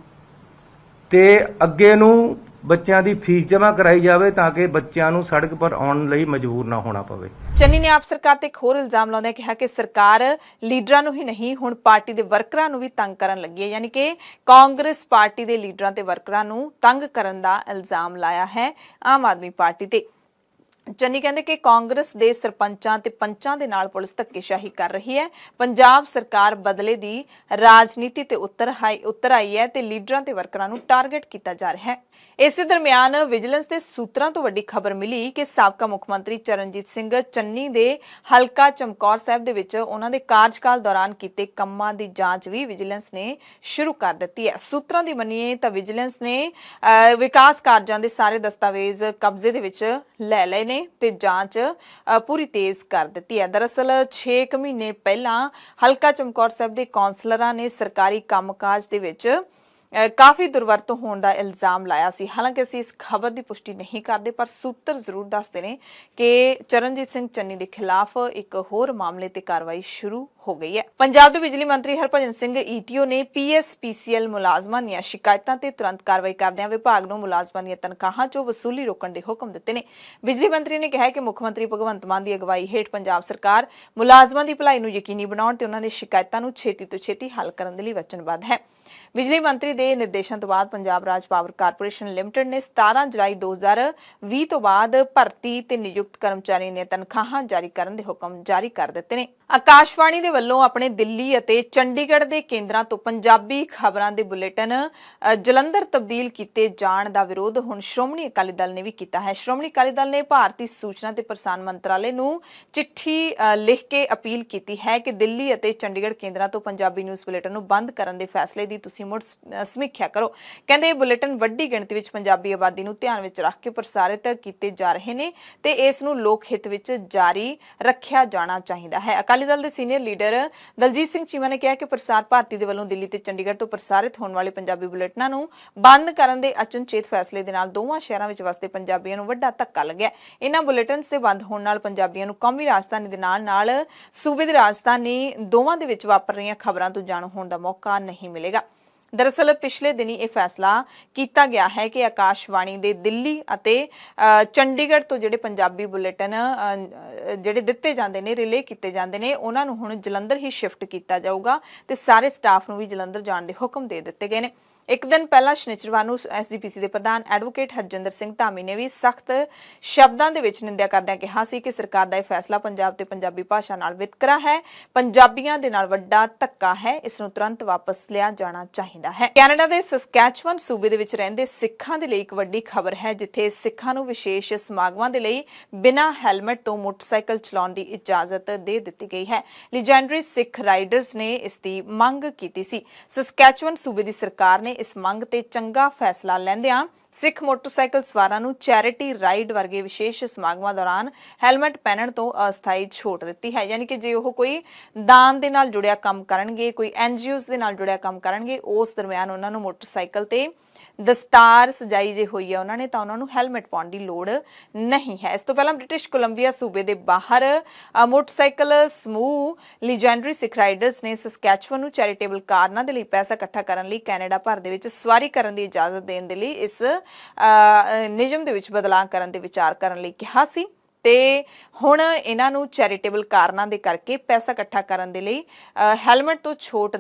ਤੇ ਅੱਗੇ ਨੂੰ ਬੱਚਿਆਂ ਦੀ ਫੀਸ ਜਮ੍ਹਾਂ ਕਰਾਈ ਜਾਵੇ ਤਾਂ ਕਿ ਬੱਚਿਆਂ ਨੂੰ ਸੜਕ ਪਰ ਆਉਣ ਲਈ ਮਜਬੂਰ ਨਾ ਹੋਣਾ ਪਵੇ। ਚੰਨੀ ਨੇ ਆਪ ਸਰਕਾਰ ਤੇ ਇੱਕ ਹੋਰ ਇਲਜ਼ਾਮ ਲਾਉਂਦਿਆਂ ਕਿਹਾ ਕਿ ਸਰਕਾਰ ਲੀਡਰਾਂ ਨੂੰ ਹੀ ਨਹੀਂ ਹੁਣ ਪਾਰਟੀ ਦੇ ਵਰਕਰਾਂ ਨੂੰ ਵੀ ਤੰਗ ਕਰਨ ਲੱਗੀ ਹੈ, ਯਾਨੀ ਕਿ ਕਾਂਗਰਸ ਪਾਰਟੀ ਦੇ ਲੀਡਰਾਂ ਤੇ ਵਰਕਰਾਂ ਨੂੰ ਤੰਗ ਕਰਨ ਦਾ ਇਲਜ਼ਾਮ ਲਾਇਆ ਹੈ ਆਮ ਆਦਮੀ ਪਾਰਟੀ ਤੇ। ਚੰਨੀ ਕਹਿੰਦੇ ਕਿ ਕਾਂਗਰਸ ਦੇ ਸਰਪੰਚਾਂ ਤੇ ਪੰਚਾਂ ਦੇ ਨਾਲ ਪੁਲਿਸ ਧੱਕੇਸ਼ਾਹੀ ਕਰ ਰਹੀ ਹੈ। ਪੰਜਾਬ ਸਰਕਾਰ ਬਦਲੇ ਦੀ ਰਾਜਨੀਤੀ ਤੇ ਉਤਰ ਆਈ ਹੈ ਤੇ ਲੀਡਰਾਂ ਤੇ ਵਰਕਰਾਂ ਨੂੰ ਟਾਰਗੇਟ ਕੀਤਾ ਜਾ ਰਿਹਾ ਹੈ। ਇਸੇ ਦਰਮਿਆਨ ਵਿਜੀਲੈਂਸ ਦੇ ਸੂਤਰਾਂ ਤੋਂ ਵੱਡੀ ਖਬਰ ਮਿਲੀ ਕਿ ਸਾਬਕਾ ਮੁੱਖ ਮੰਤਰੀ ਚਰਨਜੀਤ ਸਿੰਘ ਚੰਨੀ ਦੇ ਹਲਕਾ ਚਮਕੌਰ ਸਾਹਿਬ ਦੇ ਵਿੱਚ ਉਹਨਾਂ ਦੇ ਕਾਰਜਕਾਲ ਦੌਰਾਨ ਕੀਤੇ ਕੰਮਾਂ ਦੀ ਜਾਂਚ ਵੀ ਵਿਜੀਲੈਂਸ ਨੇ ਸ਼ੁਰੂ ਕਰ ਦਿੱਤੀ ਹੈ। ਸੂਤਰਾਂ ਦੀ ਮੰਨੀਏ ਤਾਂ ਵਿਜੀਲੈਂਸ ਨੇ ਵਿਕਾਸ ਕਾਰਜਾਂ ਦੇ ਸਾਰੇ ਦਸਤਾਵੇਜ਼ ਕਬਜ਼ੇ ਦੇ ਵਿੱਚ ਲੈ ਲਏ ਨੇ ਤੇ ਜਾਂਚ ਪੂਰੀ ਤੇਜ਼ ਕਰ ਦਿੱਤੀ ਹੈ। ਦਰਅਸਲ 6 ਮਹੀਨੇ ਪਹਿਲਾਂ ਹਲਕਾ ਚਮਕੌਰ ਸਾਹਿਬ ਦੇ ਕੌਂਸਲਰਾਂ ਨੇ ਸਰਕਾਰੀ ਕੰਮਕਾਜ ਦੇ ਵਿੱਚ ਕਾਫੀ ਦੁਰਵਰਤੋਂ ਹੋਣ ਦਾ ਇਲਜ਼ਾਮ ਲਾਇਆ ਸੀ। ਹਾਲਾਂਕਿ ਅਸੀਂ ਇਸ ਖਬਰ ਦੀ ਪੁਸ਼ਟੀ ਨਹੀਂ ਕਰਦੇ ਪਰ ਸੂਤਰ ਜ਼ਰੂਰ ਦੱਸਦੇ ਨੇ ਕਿ ਚਰਨਜੀਤ ਸਿੰਘ ਚੰਨੀ ਦੇ ਖਿਲਾਫ ਇੱਕ ਹੋਰ ਮਾਮਲੇ ਤੇ ਕਾਰਵਾਈ ਸ਼ੁਰੂ ਹੋ ਗਈ ਹੈ। ਪੰਜਾਬ ਦੇ ਬਿਜਲੀ ਮੰਤਰੀ ਹਰਭਜਨ ਸਿੰਘ ਈਟੀਓ ਨੇ ਪੀਐਸਪੀਸੀਐਲ ਮੁਲਾਜ਼ਮਾਂ ਦੀਆਂ ਸ਼ਿਕਾਇਤਾਂ ਤੇ ਤੁਰੰਤ ਕਾਰਵਾਈ ਕਰਦਿਆਂ ਵਿਭਾਗ ਨੂੰ ਮੁਲਾਜ਼ਮਾਂ ਦੀਆਂ ਤਨਖਾਹਾਂ 'ਚੋਂ ਵਸੂਲੀ ਰੋਕਣ ਦੇ ਹੁਕਮ ਦਿੱਤੇ ਨੇ। ਬਿਜਲੀ ਮੰਤਰੀ ਨੇ ਕਿਹਾ ਕਿ ਮੁੱਖ ਮੰਤਰੀ ਭਗਵੰਤ ਮਾਨ ਦੀ ਅਗਵਾਈ ਹੇਠ ਪੰਜਾਬ ਸਰਕਾਰ ਮੁਲਾਜ਼ਮਾਂ ਦੀ ਭਲਾਈ ਨੂੰ ਯਕੀਨੀ ਬਣਾਉਣ ਤੇ ਉਹਨਾਂ ਦੀ ਸ਼ਿਕਾਇਤਾਂ ਨੂੰ ਛੇਤੀ ਤੋਂ ਛੇਤੀ ਹੱਲ ਕਰਨ ਦੇ ਲਈ ਵਚਨਬੱਧ ਹੈ। ਬਿਜਲੀ ਮੰਤਰੀ ਦੇ ਨਿਰਦੇਸ਼ਾਂ ਤੋਂ ਬਾਅਦ ਪੰਜਾਬ ਰਾਜ ਪਾਵਰ ਕਾਰਪੋਰੇਸ਼ਨ ਲਿਮਟਿਡ ਨੇ 17 ਜੁਲਾਈ 2020 ਤੋਂ ਬਾਅਦ ਭਰਤੀ ਤੇ ਨਿਯੁਕਤ ਕਰਮਚਾਰੀਆਂ ਦੀਆਂ ਤਨਖਾਹਾਂ ਜਾਰੀ ਕਰਨ ਦੇ ਹੁਕਮ ਜਾਰੀ ਕਰ ਦਿੱਤੇ ਨੇ। ਆਕਾਸ਼ਵਾਣੀ ਦੇ ਵੱਲੋਂ ਆਪਣੇ ਦਿੱਲੀ ਅਤੇ ਚੰਡੀਗੜ੍ਹ ਦੇ ਕੇਂਦਰਾਂ ਤੋਂ ਪੰਜਾਬੀ ਖਬਰਾਂ ਦੇ ਬੁਲੇਟਿਨ ਜਲੰਧਰ ਤਬਦੀਲ ਕੀਤੇ ਜਾਣ ਦਾ ਵਿਰੋਧ ਹੁਣ ਸ਼੍ਰੋਮਣੀ ਅਕਾਲੀ ਦਲ ਨੇ ਵੀ ਕੀਤਾ ਹੈ। ਸ਼੍ਰੋਮਣੀ ਅਕਾਲੀ ਦਲ ਨੇ ਭਾਰਤੀ ਸੂਚਨਾ ਤੇ ਪ੍ਰਸਾਰਣ ਮੰਤਰਾਲੇ ਨੂੰ ਚਿੱਠੀ ਲਿਖ ਕੇ ਅਪੀਲ ਕੀਤੀ ਹੈ ਕਿ ਦਿੱਲੀ ਅਤੇ ਚੰਡੀਗੜ੍ਹ ਕੇਂਦਰਾਂ ਤੋਂ ਪੰਜਾਬੀ ਨਿਊਜ਼ ਬੁਲੇਟਿਨ ਨੂੰ ਬੰਦ ਕਰਨ ਦੇ ਫੈਸਲੇ ਦੀ ਤੁਸੀਂ ਮੁੜ ਸਮੀਖਿਆ ਕਰੋ। ਕਹਿੰਦੇ ਇਹ ਬੁਲੇਟਿਨ ਵੱਡੀ ਗਿਣਤੀ ਵਿੱਚ ਪੰਜਾਬੀ ਆਬਾਦੀ ਨੂੰ ਧਿਆਨ ਵਿੱਚ ਰੱਖ ਕੇ ਪ੍ਰਸਾਰਿਤ ਕੀਤੇ ਜਾ ਰਹੇ ਨੇ ਤੇ ਇਸ ਨੂੰ ਲੋਕ ਹਿੱਤ ਵਿੱਚ ਜਾਰੀ ਰੱਖਿਆ ਜਾਣਾ ਚਾਹੀਦਾ ਹੈ। ਅਕਾਲੀ ਦਲ ਦੇ ਸੀਨੀਅਰ ਲੀਡਰ ਦਲਜੀਤ ਸਿੰਘ ਚੀਮਾ ਨੇ ਕਿਹਾ ਕਿ ਪ੍ਰਸਾਰ ਭਾਰਤੀ ਦੇ ਵੱਲੋਂ ਦਿੱਲੀ ਤੇ ਚੰਡੀਗੜ੍ਹ ਤੋਂ ਪ੍ਰਸਾਰਿਤ ਹੋਣ ਵਾਲੇ ਪੰਜਾਬੀ ਬੁਲੇਟਿਨਾਂ ਨੂੰ ਬੰਦ ਕਰਨ ਦੇ ਅਚਨਚੇਤ ਫੈਸਲੇ ਦੇ ਨਾਲ ਦੋਵਾਂ ਸ਼ਹਿਰਾਂ ਵਿੱਚ ਵਸਦੇ ਪੰਜਾਬੀਆਂ ਨੂੰ ਵੱਡਾ ਧੱਕਾ ਲੱਗਿਆ। ਇਹਨਾਂ ਬੁਲੇਟਿਨਸ ਦੇ ਬੰਦ ਹੋਣ ਨਾਲ ਪੰਜਾਬੀਆਂ ਨੂੰ ਕੌਮੀ ਰਾਜਧਾਨੀ ਦੇ ਨਾਲ ਸੂਬੇ ਦੀ ਰਾਜਧਾਨੀ ਦੋਵਾਂ ਦੇ ਵਿੱਚ ਵਾਪਰ ਰਹੀਆਂ ਖਬਰਾਂ ਤੋਂ ਜਾਣੂ ਹੋਣ ਦਾ ਮੌਕਾ ਨਹੀਂ ਮਿਲੇਗਾ। ਦਰਅਸਲ ਪਿਛਲੇ ਦਿਨੀ ਇਹ ਫੈਸਲਾ ਕੀਤਾ ਗਿਆ ਹੈ ਕਿ ਆਕਾਸ਼ਵਾਣੀ ਦੇ ਦਿੱਲੀ ਅਤੇ ਚੰਡੀਗੜ੍ਹ ਤੋਂ ਜਿਹੜੇ ਪੰਜਾਬੀ ਬੁਲੇਟਿਨ ਜਿਹੜੇ ਦਿੱਤੇ ਜਾਂਦੇ ਨੇ, ਰਿਲੇ ਕੀਤੇ ਜਾਂਦੇ ਨੇ, ਉਹਨਾਂ ਨੂੰ ਹੁਣ ਜਲੰਧਰ ਹੀ ਸ਼ਿਫਟ ਕੀਤਾ ਜਾਊਗਾ ਤੇ ਸਾਰੇ ਸਟਾਫ ਨੂੰ ਵੀ ਜਲੰਧਰ ਜਾਣ ਦੇ ਹੁਕਮ ਦੇ ਦਿੱਤੇ ਗਏ ਨੇ। ਇੱਕ ਦਿਨ ਪਹਿਲਾਂ ਸ਼ਨੀਚਰਵਾਰ ਨੂੰ ਐਸਜੀਪੀਸੀ ਦੇ ਪ੍ਰਧਾਨ ਐਡਵੋਕੇਟ ਹਰਜਿੰਦਰ ਸਿੰਘ ਧਾਮੀ ਨੇ ਵੀ ਸਖਤ ਸ਼ਬਦਾਂ ਦੇ ਵਿੱਚ ਨਿੰਦਿਆ ਕਰਦਿਆਂ ਕਿਹਾ ਸੀ ਕਿ ਸਰਕਾਰ ਦਾ ਇਹ ਫੈਸਲਾ ਪੰਜਾਬ ਤੇ ਪੰਜਾਬੀ ਭਾਸ਼ਾ ਨਾਲ ਵਿਤਕਰਾ ਹੈ, ਪੰਜਾਬੀਆਂ ਦੇ ਨਾਲ ਵੱਡਾ ਧੱਕਾ ਹੈ, ਇਸ ਨੂੰ ਤੁਰੰਤ ਵਾਪਸ ਲਿਆ ਜਾਣਾ ਚਾਹੀਦਾ ਹੈ। ਕੈਨੇਡਾ ਦੇ ਸਸਕੈਚੁਅਨ ਸੂਬੇ ਦੇ ਵਿੱਚ ਰਹਿੰਦੇ ਸਿੱਖਾਂ ਦੇ ਲਈ ਇੱਕ ਵੱਡੀ ਖਬਰ ਹੈ, ਜਿੱਥੇ ਸਿੱਖਾਂ ਨੂੰ ਵਿਸ਼ੇਸ਼ ਸਮਾਗਮਾਂ ਦੇ ਲਈ ਬਿਨਾਂ ਹੈਲਮਟ ਤੋਂ ਮੋਟਰਸਾਈਕਲ ਚਲਾਉਣ ਦੀ ਇਜਾਜ਼ਤ ਦੇ ਦਿੱਤੀ ਗਈ ਹੈ। ਲੀਜੈਂਡਰੀ ਸਿੱਖ ਰਾਈਡਰਸ ਨੇ ਇਸ ਦੀ ਮੰਗ ਕੀਤੀ ਸੀ। ਸਸਕੈਚੁਅਨ ਸੂਬੇ ਦੀ ਸਰਕਾਰ ਨੇ ਇਸ ਮੰਗ ਤੇ ਚੰਗਾ ਫੈਸਲਾ ਲੈਂਦਿਆਂ ਸਿੱਖ ਮੋਟਰਸਾਈਕਲ ਸਵਾਰਾਂ ਨੂੰ ਚੈਰਿਟੀ ਰਾਈਡ ਵਰਗੇ ਵਿਸ਼ੇਸ਼ ਸਮਾਗਮਾਂ ਦੌਰਾਨ ਹੈਲਮਟ ਪਹਿਨਣ ਤੋਂ ਅਸਥਾਈ ਛੋਟ ਦਿੱਤੀ ਹੈ। ਯਾਨੀ ਕਿ ਜੇ ਉਹ ਕੋਈ ਦਾਨ ਦੇ ਨਾਲ ਜੁੜਿਆ ਕੰਮ ਕਰਨਗੇ, ਕੋਈ ਐਨਜੀਓਜ਼ ਦੇ ਨਾਲ ਜੁੜਿਆ ਕੰਮ ਕਰਨਗੇ, ਉਸ ਦਰਮਿਆਨ ਉਹਨਾਂ ਨੂੰ ਮੋਟਰਸਾਈਕਲ ਤੇ ਦਸਤਾਰ ਸਜਾਈ ਜੇ ਹੋਈ ਹੈ ਉਹਨਾਂ ਨੇ ਤਾਂ ਉਹਨਾਂ ਨੂੰ ਹੈਲਮਟ ਪਾਉਣ ਦੀ ਲੋੜ ਨਹੀਂ ਹੈ। ਇਸ ਤੋਂ ਪਹਿਲਾਂ ਬ੍ਰਿਟਿਸ਼ ਕੋਲੰਬੀਆ ਸੂਬੇ ਦੇ ਬਾਹਰ ਮੋਟਰਸਾਈਕਲ ਸਮੂਹ ਲੀਜੈਂਡਰੀ ਸਿੱਖ ਰਾਈਡਰਸ ਨੇ ਸਸਕੈਚੁਅਨ ਨੂੰ ਚੈਰੀਟੇਬਲ ਕਾਰਨਾਂ ਦੇ ਲਈ ਪੈਸਾ ਇਕੱਠਾ ਕਰਨ ਲਈ ਕੈਨੇਡਾ ਭਰ ਦੇ ਵਿੱਚ ਸਵਾਰੀ ਕਰਨ ਦੀ ਇਜਾਜ਼ਤ ਦੇਣ ਦੇ ਲਈ ਇਸ ਨਿਯਮ ਦੇ ਵਿੱਚ ਬਦਲਾਅ ਕਰਨ ਦੇ ਵਿਚਾਰ ਕਰਨ ਲਈ ਕਿਹਾ ਸੀ ਤੇ ਹੁਣ ਇਹਨਾਂ ਨੂੰ ਚੈਰੀਟੇਬਲ ਕਾਰਨਾਂ ਦੇ ਕਰਕੇ ਪੈਸਾ ਇਕੱਠਾ ਕਰਨ ਦੇ ਲਈ ਹੈਲਮਟ ਤੋਂ ਛੋਟ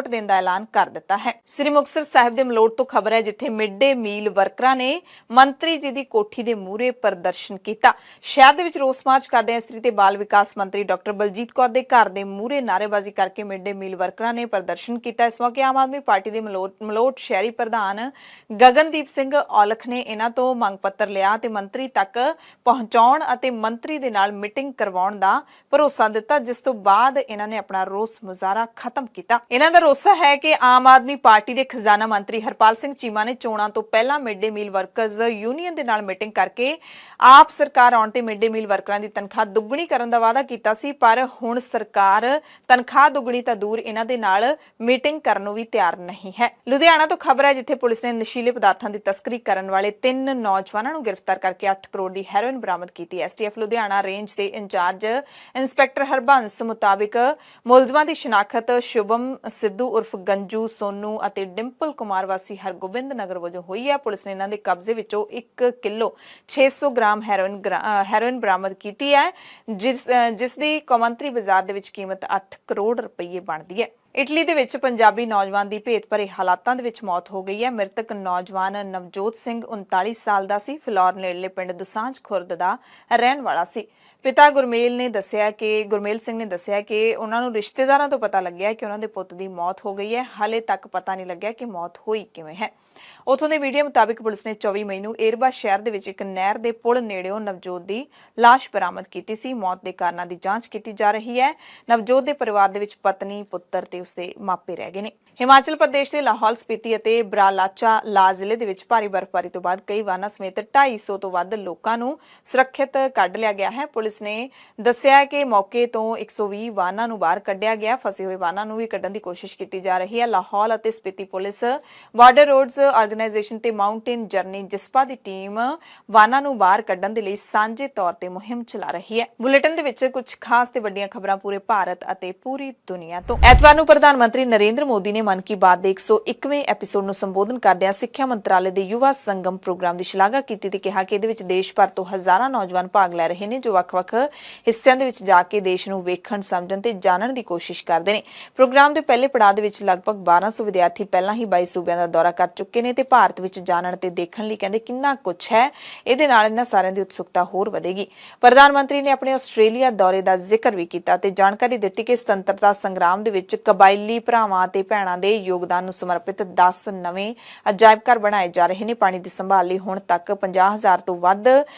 ਦੇਣ ਦਾ ਐਲਾਨ ਕਰ ਦਿੱਤਾ ਹੈ। ਸ੍ਰੀ ਮੁਕਤਸਰ ਸਾਹਿਬ ਦੇ ਮਲੋਟ ਤੋਂ ਖਬਰ ਹੈ, ਜਿੱਥੇ ਮਿਡ ਡੇ ਮੀਲ ਵਰਕਰਾਂ ਨੇ ਮੰਤਰੀ ਜੀ ਦੀ ਕੋਠੀ ਦੇ ਮੂਹਰੇ ਪ੍ਰਦਰਸ਼ਨ ਕੀਤਾ। ਸ਼ਹਿਰ ਦੇ ਵਿੱਚ ਰੋਸ ਮਾਰਚ ਕਰਦੇ ਇਸਤਰੀ ਤੇ ਬਾਲ ਵਿਕਾਸ ਮੰਤਰੀ ਡਾਕਟਰ ਬਲਜੀਤ ਕੌਰ ਦੇ ਘਰ ਦੇ ਮੂਹਰੇ ਨਾਅਰੇਬਾਜ਼ੀ ਕਰਕੇ ਮਿਡ ਡੇ ਮੀਲ ਵਰਕਰਾਂ ਨੇ ਪ੍ਰਦਰਸ਼ਨ ਕੀਤਾ। ਇਸ ਮੌਕੇ ਆਮ ਆਦਮੀ ਪਾਰਟੀ ਦੇ ਮਲੋਟ ਸ਼ਹਿਰੀ ਪ੍ਰਧਾਨ ਗਗਨਦੀਪ ਸਿੰਘ ਔਲਖ ਨੇ ਇਹਨਾਂ ਤੋਂ ਮੰਗ ਪੱਤਰ ਲਿਆ ਤੇ ਮੰਤਰੀ ਤੱਕ ਪਹੁੰਚਾਉਣ ਅਤੇ ਮੰਤਰੀ ਦੇ ਨਾਲ ਮੀਟਿੰਗ ਕਰਵਾਉਣ ਦਾ ਭਰੋਸਾ ਦਿੱਤਾ, ਜਿਸ ਤੋਂ ਬਾਅਦ ਇਹਨਾਂ ਨੇ ਆਪਣਾ ਰੋਸ ਮੁਜ਼ਾਹਰਾ ਖਤਮ ਕੀਤਾ। ਇਹਨਾਂ ਦਾ ਰੋਸਾ ਹੈ ਕਿ ਆਮ ਆਦਮੀ ਪਾਰਟੀ ਦੇ ਖਜ਼ਾਨਾ ਮੰਤਰੀ ਹਰਪਾਲ ਸਿੰਘ ਚੀਮਾ ਨੇ ਚੋਣਾਂ ਤੋਂ ਪਹਿਲਾਂ ਮਿਡ ਡੇ ਮੀਲ ਵਰਕਰਜ਼ ਯੂਨੀਅਨ ਦੇ ਨਾਲ ਮੀਟਿੰਗ ਕਰਕੇ ਆਪ ਸਰਕਾਰ ਆਉਣ ਤੇ ਮਿਡ ਡੇ ਮੀਲ ਵਰਕਰਾਂ ਦੀ ਤਨਖਾਹ ਦੁੱਗਣੀ ਕਰਨ ਦਾ ਵਾਅਦਾ ਕੀਤਾ ਸੀ, ਪਰ ਹੁਣ ਸਰਕਾਰ ਤਨਖਾਹ ਦੁੱਗਣੀ ਤਾਂ ਦੂਰ ਇਹਨਾਂ ਦੇ ਨਾਲ ਮੀਟਿੰਗ ਕਰਨ ਨੂੰ ਵੀ ਤਿਆਰ ਨਹੀਂ ਹੈ। ਲੁਧਿਆਣਾ ਤੋਂ ਖਬਰ ਹੈ, ਜਿੱਥੇ ਪੁਲਿਸ ਨੇ ਨਸ਼ੀਲੇ ਪਦਾਰਥਾਂ ਦੀ ਤਸਕਰੀ ਕਰਨ ਵਾਲੇ 3 ਨੌਜਵਾਨਾਂ ਨੂੰ ਗ੍ਰਿਫਤਾਰ ਕਰਕੇ 8 ਕਰੋੜ ਦੀ ਹੈਰੋਇਨ ਬਰਾਮਦ ਕੀਤੀ। ਐਸਟੀਐਫ ਲੁਧਿਆਣਾ ਰੇਂਜ ਦੇ ਇੰਚਾਰਜ ਇੰਸਪੈਕਟਰ ਹਰਬੰਸ ਮੁਤਾਬਿਕ ਮੁਲਜ਼ਮਾਂ ਦੀ ਸ਼ਨਾਖਤ ਸ਼ੁਭਮ ਸਿੱਧੂ ਉਰਫ ਗੰਜੂ ਸੋਨੂ ਅਤੇ ਡਿੰਪਲ ਕੁਮਾਰ ਵਾਸੀ ਹਰਗੋਬਿੰਦ ਨਗਰ ਵਜੋਂ ਹੋਈ ਹੈ। ਪੁਲਿਸ ਨੇ ਇਹਨਾਂ ਦੇ ਕਬਜ਼ੇ ਵਿੱਚੋਂ 1 ਕਿਲੋ 600 ਗ੍ਰਾਮ ਹੈਰੋਇਨ ਬਰਾਮਦ ਕੀਤੀ ਹੈ, ਜਿਸ ਦੀ ਕੌਮਾਂਤਰੀ ਬਾਜ਼ਾਰ ਦੇ ਵਿੱਚ ਕੀਮਤ 8 ਕਰੋੜ ਰੁਪਏ ਬਣਦੀ ਹੈ। ਇਟਲੀ ਦੇ ਵਿੱਚ ਪੰਜਾਬੀ ਨੌਜਵਾਨ ਦੀ ਭੇਤ ਭਰੇ ਹਾਲਾਤਾਂ ਦੇ ਵਿੱਚ ਮੌਤ ਹੋ ਗਈ ਹੈ। ਮ੍ਰਿਤਕ ਨੌਜਵਾਨ ਨਵਜੋਤ ਸਿੰਘ 39 ਸਾਲ ਦਾ ਸੀ, ਫਿਲੌਰ ਨੇੜਲੇ ਪਿੰਡ ਦੁਸਾਂਝ ਖੁਰਦ ਦਾ ਰਹਿਣ ਵਾਲਾ ਸੀ। ਪਿਤਾ ਗੁਰਮੇਲ ਸਿੰਘ ਨੇ ਦੱਸਿਆ ਕਿ ਉਹਨਾਂ ਨੂੰ ਰਿਸ਼ਤੇਦਾਰਾਂ ਤੋਂ ਪਤਾ ਲੱਗਿਆ ਕਿ ਉਹਨਾਂ ਦੇ ਪੁੱਤ ਦੀ ਮੌਤ ਹੋ ਗਈ ਹੈ। ਹਾਲੇ ਤੱਕ ਪਤਾ ਨਹੀਂ ਲੱਗਿਆ ਕਿ ਮੌਤ ਹੋਈ ਕਿਵੇਂ ਹੈ। ਉਥੋਂ ਦੇ ਮੀਡੀਆ ਮੁਤਾਬਿਕ ਪੁਲਿਸ ਨੇ 24 ਮਈ ਨੂੰ ਏਰਬਾ ਸ਼ਹਿਰ ਦੇ ਵਿੱਚ ਇੱਕ ਨਹਿਰ ਦੇ ਪੁਲ ਨੇੜਿਓਂ ਨਵਜੋਤ ਦੀ ਲਾਸ਼ ਬਰਾਮਦ ਕੀਤੀ ਸੀ। ਮੌਤ ਦੇ ਕਾਰਨਾਂ ਦੀ ਜਾਂਚ ਕੀਤੀ ਜਾ ਰਹੀ ਹੈ। ਨਵਜੋਤ ਦੇ ਪਰਿਵਾਰ ਦੇ ਵਿੱਚ ਪਤਨੀ, ਪੁੱਤਰ ਤੇ ਉਸਦੇ ਮਾਪੇ ਰਹਿ ਗਏ ਨੇ। ਹਿਮਾਚਲ ਪ੍ਰਦੇਸ਼ ਦੇ ਲਾਹੌਲ ਸਪੀਤੀ ਅਤੇ ਬਰਾਲਾਚਾ ਜ਼ਿਲ੍ਹੇ ਦੇ ਵਿੱਚ ਭਾਰੀ ਬਰਫ਼ਬਾਰੀ ਤੋਂ ਬਾਅਦ ਕਈ ਵਾਹਨਾਂ ਸਮੇਤ 250 ਤੋਂ ਵੱਧ ਲੋਕਾਂ ਨੂੰ ਸੁਰੱਖਿਅਤ ਕੱਢ ਲਿਆ ਗਿਆ ਹੈ। ਪੁਲਿਸ ਨੇ ਦੱਸਿਆ ਕਿ ਮੌਕੇ ਤੋਂ 120 ਵਾਹਨਾਂ ਨੂੰ ਬਾਹਰ ਕੱਢਿਆ ਗਿਆ। ਫਸੇ ਹੋਏ ਵਾਹਨਾਂ ਨੂੰ ਵੀ ਕੱਢਣ ਦੀ ਕੋਸ਼ਿਸ਼ ਕੀਤੀ ਜਾ ਰਹੀ ਹੈ। ਲਾਹੌਲ ਅਤੇ Spiti police, border roads organisation ਤੇ ਮਾਊਂਟੇਨ ਜਰਨੀ ਜਿਸਪਾ ਦੀ ਟੀਮ ਵਾਹਨਾਂ ਨੂੰ ਬਾਹਰ ਕੱਢਣ ਦੇ ਲਈ ਸਾਂਝੇ ਤੌਰ ਤੇ ਮੁਹਿੰਮ ਚਲਾ ਰਹੀ ਹੈ। ਬੁਲੇਟਿਨ ਦੇ ਵਿੱਚ ਕੁਝ ਖਾਸ ਤੇ ਵੱਡੀਆਂ ਖਬਰਾਂ ਪੂਰੇ ਭਾਰਤ ਅਤੇ ਪੂਰੀ ਦੁਨੀਆ ਤੋਂ। ਐਤਵਾਰ ਨੂੰ ਪ੍ਰਧਾਨ ਮੰਤਰੀ ਨਰਿੰਦਰ ਮੋਦੀ ਨੇ ਮਨ ਕੀ ਬਾਤ ਦੇ 101ਵੇਂ ਐਪੀਸੋਡ ਨੂੰ ਸੰਬੋਧਨ ਕਰਦਿਆਂ ਸਿੱਖਿਆ ਮੰਤਰਾਲੇ ਦੇ ਯੁਵਾ ਸੰਗਮ ਪ੍ਰੋਗਰਾਮ ਦੀ ਸ਼ਲਾਘਾ ਕੀਤੀ ਤੇ ਕਿਹਾ ਕਿ ਇਹਦੇ ਵਿੱਚ ਦੇਸ਼ ਭਰ ਤੋਂ ਹਜ਼ਾਰਾਂ ਨੌਜਵਾਨ ਭਾਗ ਲੈ ਰਹੇ ਨੇ, ਜੋ ਵੱਖ-ਵੱਖ ਹਿੱਸਿਆਂ ਦੇ ਵਿੱਚ ਜਾ ਕੇ ਦੇਸ਼ ਨੂੰ ਵੇਖਣ, ਸਮਝਣ ਤੇ ਜਾਣਨ ਦੀ ਕੋਸ਼ਿਸ਼ ਕਰਦੇ ਨੇ। ਪ੍ਰੋਗਰਾਮ ਦੇ ਪਹਿਲੇ ਪੜਾਅ ਦੇ ਵਿੱਚ ਲਗਭਗ 1200 ਵਿਦਿਆਰਥੀ ਪਹਿਲਾਂ ਹੀ 22 ਸੂਬਿਆਂ ਦਾ ਦੌਰਾ ਕਰ ਚੁੱਕੇ ਨੇ ਤੇ ਭਾਰਤ ਵਿੱਚ ਜਾਣਨ ਤੇ ਦੇਖਣ ਲਈ ਕਹਿੰਦੇ ਕਿੰਨਾ ਕੁਝ ਹੈ। ਇਹਦੇ ਨਾਲ ਇਹਨਾਂ ਸਾਰਿਆਂ ਦੀ ਉਤਸੁਕਤਾ ਹੋਰ ਵਧੇਗੀ। ਪ੍ਰਧਾਨ ਮੰਤਰੀ ਨੇ ਆਪਣੇ ਆਸਟ੍ਰੇਲੀਆ ਦੌਰੇ ਦਾ ਜ਼ਿਕਰ ਵੀ ਕੀਤਾ ਤੇ ਜਾਣਕਾਰੀ ਦਿੱਤੀ ਕਿ ਸੁਤੰਤਰਤਾ ਸੰਗਰਾਮ ਦੇ ਵਿੱਚ ਕਬਾਇਲੀ ਭਰਾਵਾਂ ਤੇ ਭੈਣਾਂ ਦੇ ਯੋਗਦਾਨ ਨੂੰ ਸਮਰਪਿਤ 10 ਨਵੇਂ ਅਜਾਇਬ ਘਰ ਬਣਾਏ ਜਾ ਰਹੇ ਨੇ। ਪਾਣੀ ਦੀ ਸੰਭਾਲ ਲਈ ਹੁਣ ਤੱਕ 50,000 ਤੋਂ ਵੱਧ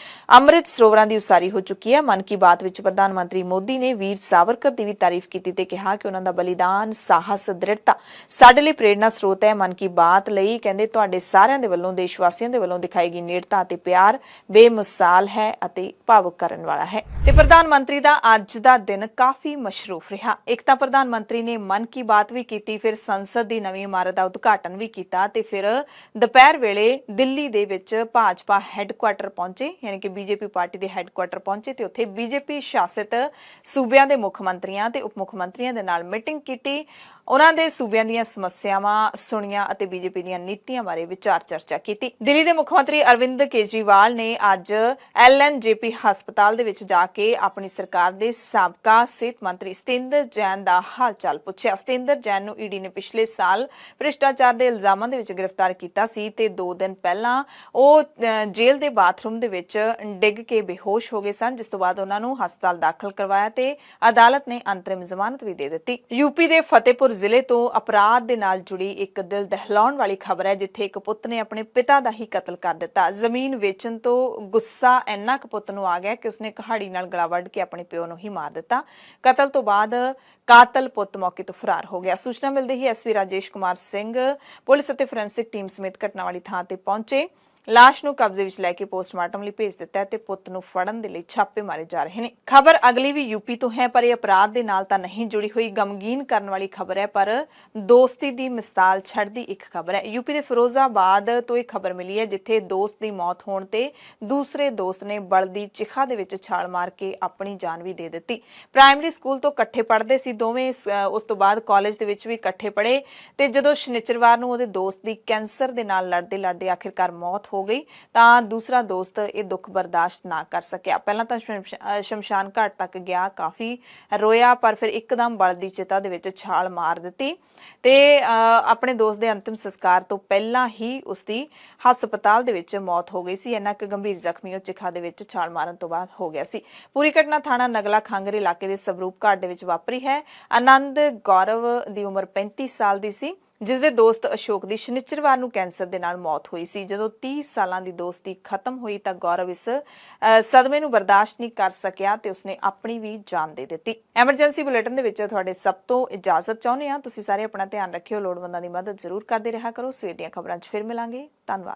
ਅੰਮ੍ਰਿਤ ਸਰੋਵਰਾਂ ਦੀ ਉਸਾਰੀ ਹੋ ਚੁੱਕੀ ਹੈ। ਮਨ ਕੀ ਬਾਤ ਵਿੱਚ ਪ੍ਰਧਾਨ ਮੰਤਰੀ ਮੋਦੀ ਨੇ ਵੀਰ ਸਾਵਰਕਰ ਦੀ ਵੀ ਤਾਰੀਫ ਕੀਤੀ ਤੇ ਕਿਹਾ ਕਿ ਉਹਨਾਂ ਦਾ ਬਲੀਦਾਨ, ਸਾਹਸ, ਦ੍ਰਿੜਤਾ ਸਾਡੇ ਲਈ ਪ੍ਰੇਰਨਾ ਸਰੋਤ ਹੈ। ਮਨ ਕੀ ਬਾਤ ਲਈ ਕਹਿੰਦੇ ਤੁਹਾਡੇ ਸਾਰਿਆਂ ਦੇ ਵੱਲੋਂ, ਦੇਸ਼ ਵਾਸੀਆਂ ਦੇ ਵੱਲੋਂ ਦਿਖਾਈ ਗਈ ਨੇੜਤਾ ਅਤੇ ਪਿਆਰ ਬੇਮਿਸਾਲ ਹੈ ਅਤੇ ਭਾਵੁਕ ਕਰਨ ਵਾਲਾ ਹੈ। ਤੇ ਪ੍ਰਧਾਨ ਮੰਤਰੀ ਦਾ ਅੱਜ ਦਾ ਦਿਨ ਕਾਫੀ ਮਸ਼ਰੂਫ ਰਿਹਾ। ਇੱਕ ਤਾਂ ਪ੍ਰਧਾਨ ਮੰਤਰੀ ਨੇ ਮਨ ਕੀ ਬਾਤ ਵੀ ਕੀਤੀ, ਫਿਰ ਸੰਸਦ ਦੀ ਨਵੀਂ ਇਮਾਰਤ ਦਾ ਉਦਘਾਟਨ ਵੀ ਕੀਤਾ ਤੇ ਫਿਰ ਦੁਪਹਿਰ ਵੇਲੇ ਦਿੱਲੀ ਦੇ ਵਿੱਚ ਭਾਜਪਾ ਹੈੱਡਕੁਆਟਰ ਪਹੁੰਚੇ, ਯਾਨੀ ਕਿ ਬੀਜੇਪੀ ਪਾਰਟੀ ਦੇ ਹੈੱਡਕੁਆਟਰ ਪਹੁੰਚੇ ਤੇ ਉੱਥੇ ਉੱਥੇ ਬੀਜੇਪੀ ਸ਼ਾਸਿਤ ਸੂਬਿਆਂ ਦੇ ਮੁੱਖ ਮੰਤਰੀਆਂ ਤੇ ਉਪ ਮੁੱਖ ਮੰਤਰੀਆਂ ਦੇ ਨਾਲ ਮੀਟਿੰਗ ਕੀਤੀ। ਉਹਨਾਂ ਦੇ ਸੂਬਿਆਂ ਦੀਆਂ ਸਮੱਸਿਆਵਾਂ ਸੁਣੀਆਂ ਅਤੇ ਬੀਜੇਪੀ ਦੀਆਂ ਨੀਤੀਆਂ ਬਾਰੇ ਵਿਚਾਰ ਚਰਚਾ ਕੀਤੀ। ਦਿੱਲੀ ਦੇ ਮੁੱਖ ਮੰਤਰੀ ਅਰਵਿੰਦ ਕੇਜਰੀਵਾਲ ਨੇ ਅੱਜ LNJP ਹਸਪਤਾਲ ਦੇ ਵਿੱਚ ਜਾ ਕੇ ਆਪਣੀ ਸਰਕਾਰ ਦੇ ਸਾਬਕਾ ਸਿਹਤ ਮੰਤਰੀ ਸਤਿੰਦਰ ਜੈਨ ਦਾ ਹਾਲ ਚਾਲ ਪੁੱਛਿਆ। ਸਤਿੰਦਰ ਜੈਨ ਨੂੰ ਈਡੀ ਨੇ ਪਿਛਲੇ ਸਾਲ ਭ੍ਰਿਸ਼ਟਾਚਾਰ ਦੇ ਇਲਜ਼ਾਮਾਂ ਦੇ ਵਿੱਚ ਗ੍ਰਿਫਤਾਰ ਕੀਤਾ ਸੀ ਤੇ 2 ਦਿਨ ਪਹਿਲਾਂ ਉਹ ਜੇਲ੍ਹ ਦੇ ਬਾਥਰੂਮ ਦੇ ਵਿੱਚ ਡਿੱਗ ਕੇ ਬੇਹੋਸ਼ ਹੋ ਗਏ ਸਨ, ਜਿਸ ਤੋਂ ਬਾਅਦ ਉਹਨਾਂ ਨੂੰ ਹਸਪਤਾਲ ਦਾਖਲ ਕਰਵਾਇਆ ਤੇ ਅਦਾਲਤ ਨੇ ਅੰਤਰਿਮ ਜ਼ਮਾਨਤ ਵੀ ਦੇ ਦਿੱਤੀ। ਯੂਪੀ ਦੇ ਫਤਿਹਪੁਰ ਜ਼ਿਲ੍ਹੇ ਤੋਂ ਅਪਰਾਧ ਦੇ ਨਾਲ ਜੁੜੀ ਇੱਕ ਦਿਲ ਦਹਿਲਾਉਣ ਵਾਲੀ ਖਬਰ ਹੈ, ਜਿੱਥੇ ਇੱਕ ਪੁੱਤ ਨੇ ਆਪਣੇ ਪਿਤਾ ਦਾ ਹੀ ਕਤਲ ਕਰ ਦਿੱਤਾ। ਜ਼ਮੀਨ ਵੇਚਣ ਤੋਂ ਗੁੱਸਾ ਇੰਨਾ ਕੁ ਪੁੱਤ ਨੂੰ ਆ ਗਿਆ ਕਿ ਉਸਨੇ ਕਹਾੜੀ ਨਾਲ ਗਲਾ ਵੱਢ ਕੇ ਆਪਣੇ ਪਿਓ ਨੂੰ ਹੀ ਮਾਰ ਦਿੱਤਾ। ਕਤਲ ਤੋਂ ਬਾਅਦ ਕਾਤਲ ਪੁੱਤ ਮੌਕੇ ਤੋਂ ਫਰਾਰ ਹੋ ਗਿਆ। ਸੂਚਨਾ ਮਿਲਦੇ ਹੀ ਐਸਪੀ ਰਾਜੇਸ਼ ਕੁਮਾਰ ਸਿੰਘ ਪੁਲਿਸ ਅਤੇ ਫੋਰੈਂਸਿਕ ਟੀਮ ਸਮੇਤ ਘਟਨਾ ਵਾਲੀ ਥਾਂ ਤੇ ਪਹੁੰਚੇ। ਲਾਸ਼ ਨੂੰ ਕਬਜ਼ੇ ਵਿੱਚ ਲੈ ਕੇ ਪੋਸਟਮਾਰਟਮ ਲਈ ਭੇਜ ਦਿੱਤਾ ਹੈ ਤੇ ਪੁੱਤ ਨੂੰ ਫੜਨ ਦੇ ਲਈ ਛਾਪੇ ਮਾਰੇ ਜਾ ਰਹੇ ਨੇ। ਖਬਰ ਅਗਲੀ ਵੀ ਯੂਪੀ ਤੋਂ ਹੈ, ਪਰ ਇਹ ਅਪਰਾਧ ਦੇ ਨਾਲ ਤਾਂ ਨਹੀਂ ਜੁੜੀ ਹੋਈ। ਗਮਗੀਨ ਕਰਨ ਵਾਲੀ ਖਬਰ ਹੈ, ਪਰ ਦੋਸਤੀ ਦੀ ਮਿਸਾਲ ਛੱਡਦੀ ਇੱਕ ਖਬਰ ਹੈ। ਯੂਪੀ ਦੇ ਫਿਰੋਜ਼ਾਬਾਦ ਤੋਂ ਇਹ ਖਬਰ ਮਿਲੀ ਹੈ, ਜਿੱਥੇ ਦੋਸਤ ਦੀ ਮੌਤ ਹੋਣ ਤੇ ਦੂਸਰੇ ਦੋਸਤ ਨੇ ਬਲਦੀ ਚਿਖਾ ਦੇ ਵਿੱਚ ਛਾਲ ਮਾਰ ਕੇ ਆਪਣੀ ਜਾਨ ਵੀ ਦੇ ਦਿੱਤੀ। ਪ੍ਰਾਇਮਰੀ ਸਕੂਲ ਤੋਂ ਇਕੱਠੇ ਪੜ੍ਹਦੇ ਸੀ ਦੋਵੇਂ, ਉਸ ਤੋਂ ਬਾਅਦ ਕਾਲਜ ਦੇ ਵਿੱਚ ਵੀ ਇਕੱਠੇ ਪੜ੍ਹੇ ਤੇ ਜਦੋਂ ਸ਼ਨੀਚਰਵਾਰ ਨੂੰ ਉਹਦੇ ਦੋਸਤ ਦੀ ਕੈਂਸਰ ਦੇ ਨਾਲ ਲੜਦੇ ਲੜਦੇ ਆਖਿਰਕਾਰ ਮੌਤ ਹੋ ਗਈ ਤਾਂ ਦੂਸਰਾ ਦੋਸਤ ਇਹ ਦੁੱਖ ਬਰਦਾਸ਼ਤ ਨਾ ਕਰ ਸਕਿਆ। ਪਹਿਲਾਂ ਤਾਂ ਸ਼ਮਸ਼ਾਨ ਘਾਟ ਤੱਕ ਗਿਆ, ਕਾਫੀ ਰੋਇਆ, ਪਰ ਫਿਰ ਇੱਕਦਮ ਬਲਦੀ ਚਿਤਾ ਦੇ ਵਿੱਚ ਛਾਲ ਮਾਰ ਦਿੱਤੀ ਤੇ ਆਪਣੇ ਦੋਸਤ ਦੇ ਅੰਤਿਮ ਸੰਸਕਾਰ ਤੋਂ ਪਹਿਲਾਂ ਹੀ ਉਸਦੀ ਹਸਪਤਾਲ ਦੇ ਵਿੱਚ ਮੌਤ ਹੋ ਗਈ ਸੀ। ਇੰਨਾ ਕੁ ਗੰਭੀਰ ਜ਼ਖਮੀ ਉਹ ਚਿਖਾ ਦੇ ਵਿੱਚ ਛਾਲ ਮਾਰਨ ਤੋਂ ਬਾਅਦ ਹੋ ਗਿਆ ਸੀ। ਪੂਰੀ ਘਟਨਾ ਥਾਣਾ ਨਗਲਾ ਖਾਂਗਰ ਇਲਾਕੇ ਦੇ ਸਵਰੂਪ ਘਾਟ ਦੇ ਵਿੱਚ ਵਾਪਰੀ ਹੈ। ਆਨੰਦ ਗੌਰਵ ਦੀ ਉਮਰ 35 ਸਾਲ ਦੀ ਸੀ, ਜਿਸ ਦੇ ਦੋਸਤ ਅਸ਼ੋਕ ਦੀ ਸ਼ਨੀਚਰਵਾਰ ਨੂੰ ਕੈਂਸਰ ਦੇ ਨਾਲ ਮੌਤ ਹੋਈ ਸੀ। ਜਦੋਂ 30 ਸਾਲਾਂ ਦੀ ਦੋਸਤੀ ਖਤਮ ਹੋਈ ਤਾਂ ਗੌਰਵ ਇਸ ਸਦਮੇ ਨੂੰ ਬਰਦਾਸ਼ਤ ਨਹੀਂ ਕਰ ਸਕਿਆ ਤੇ ਉਸਨੇ ਆਪਣੀ ਵੀ ਜਾਨ ਦੇ ਦਿੱਤੀ। ਐਮਰਜੈਂਸੀ ਬੁਲੇਟਿਨ ਦੇ ਵਿੱਚ ਤੁਹਾਡੇ ਸਭ ਤੋਂ ਇਜਾਜ਼ਤ ਚਾਹੁੰਦੇ ਹਾਂ। ਤੁਸੀਂ ਸਾਰੇ ਆਪਣਾ ਧਿਆਨ ਰੱਖਿਓ, ਲੋੜਵੰਦਾਂ ਦੀ ਮਦਦ ਜ਼ਰੂਰ ਕਰਦੇ ਰਿਹਾ ਕਰੋ। ਸਵੇਰ ਦੀਆਂ ਖਬਰਾਂ 'ਚ ਫਿਰ ਮਿਲਾਂਗੇ। ਧੰਨਵਾਦ।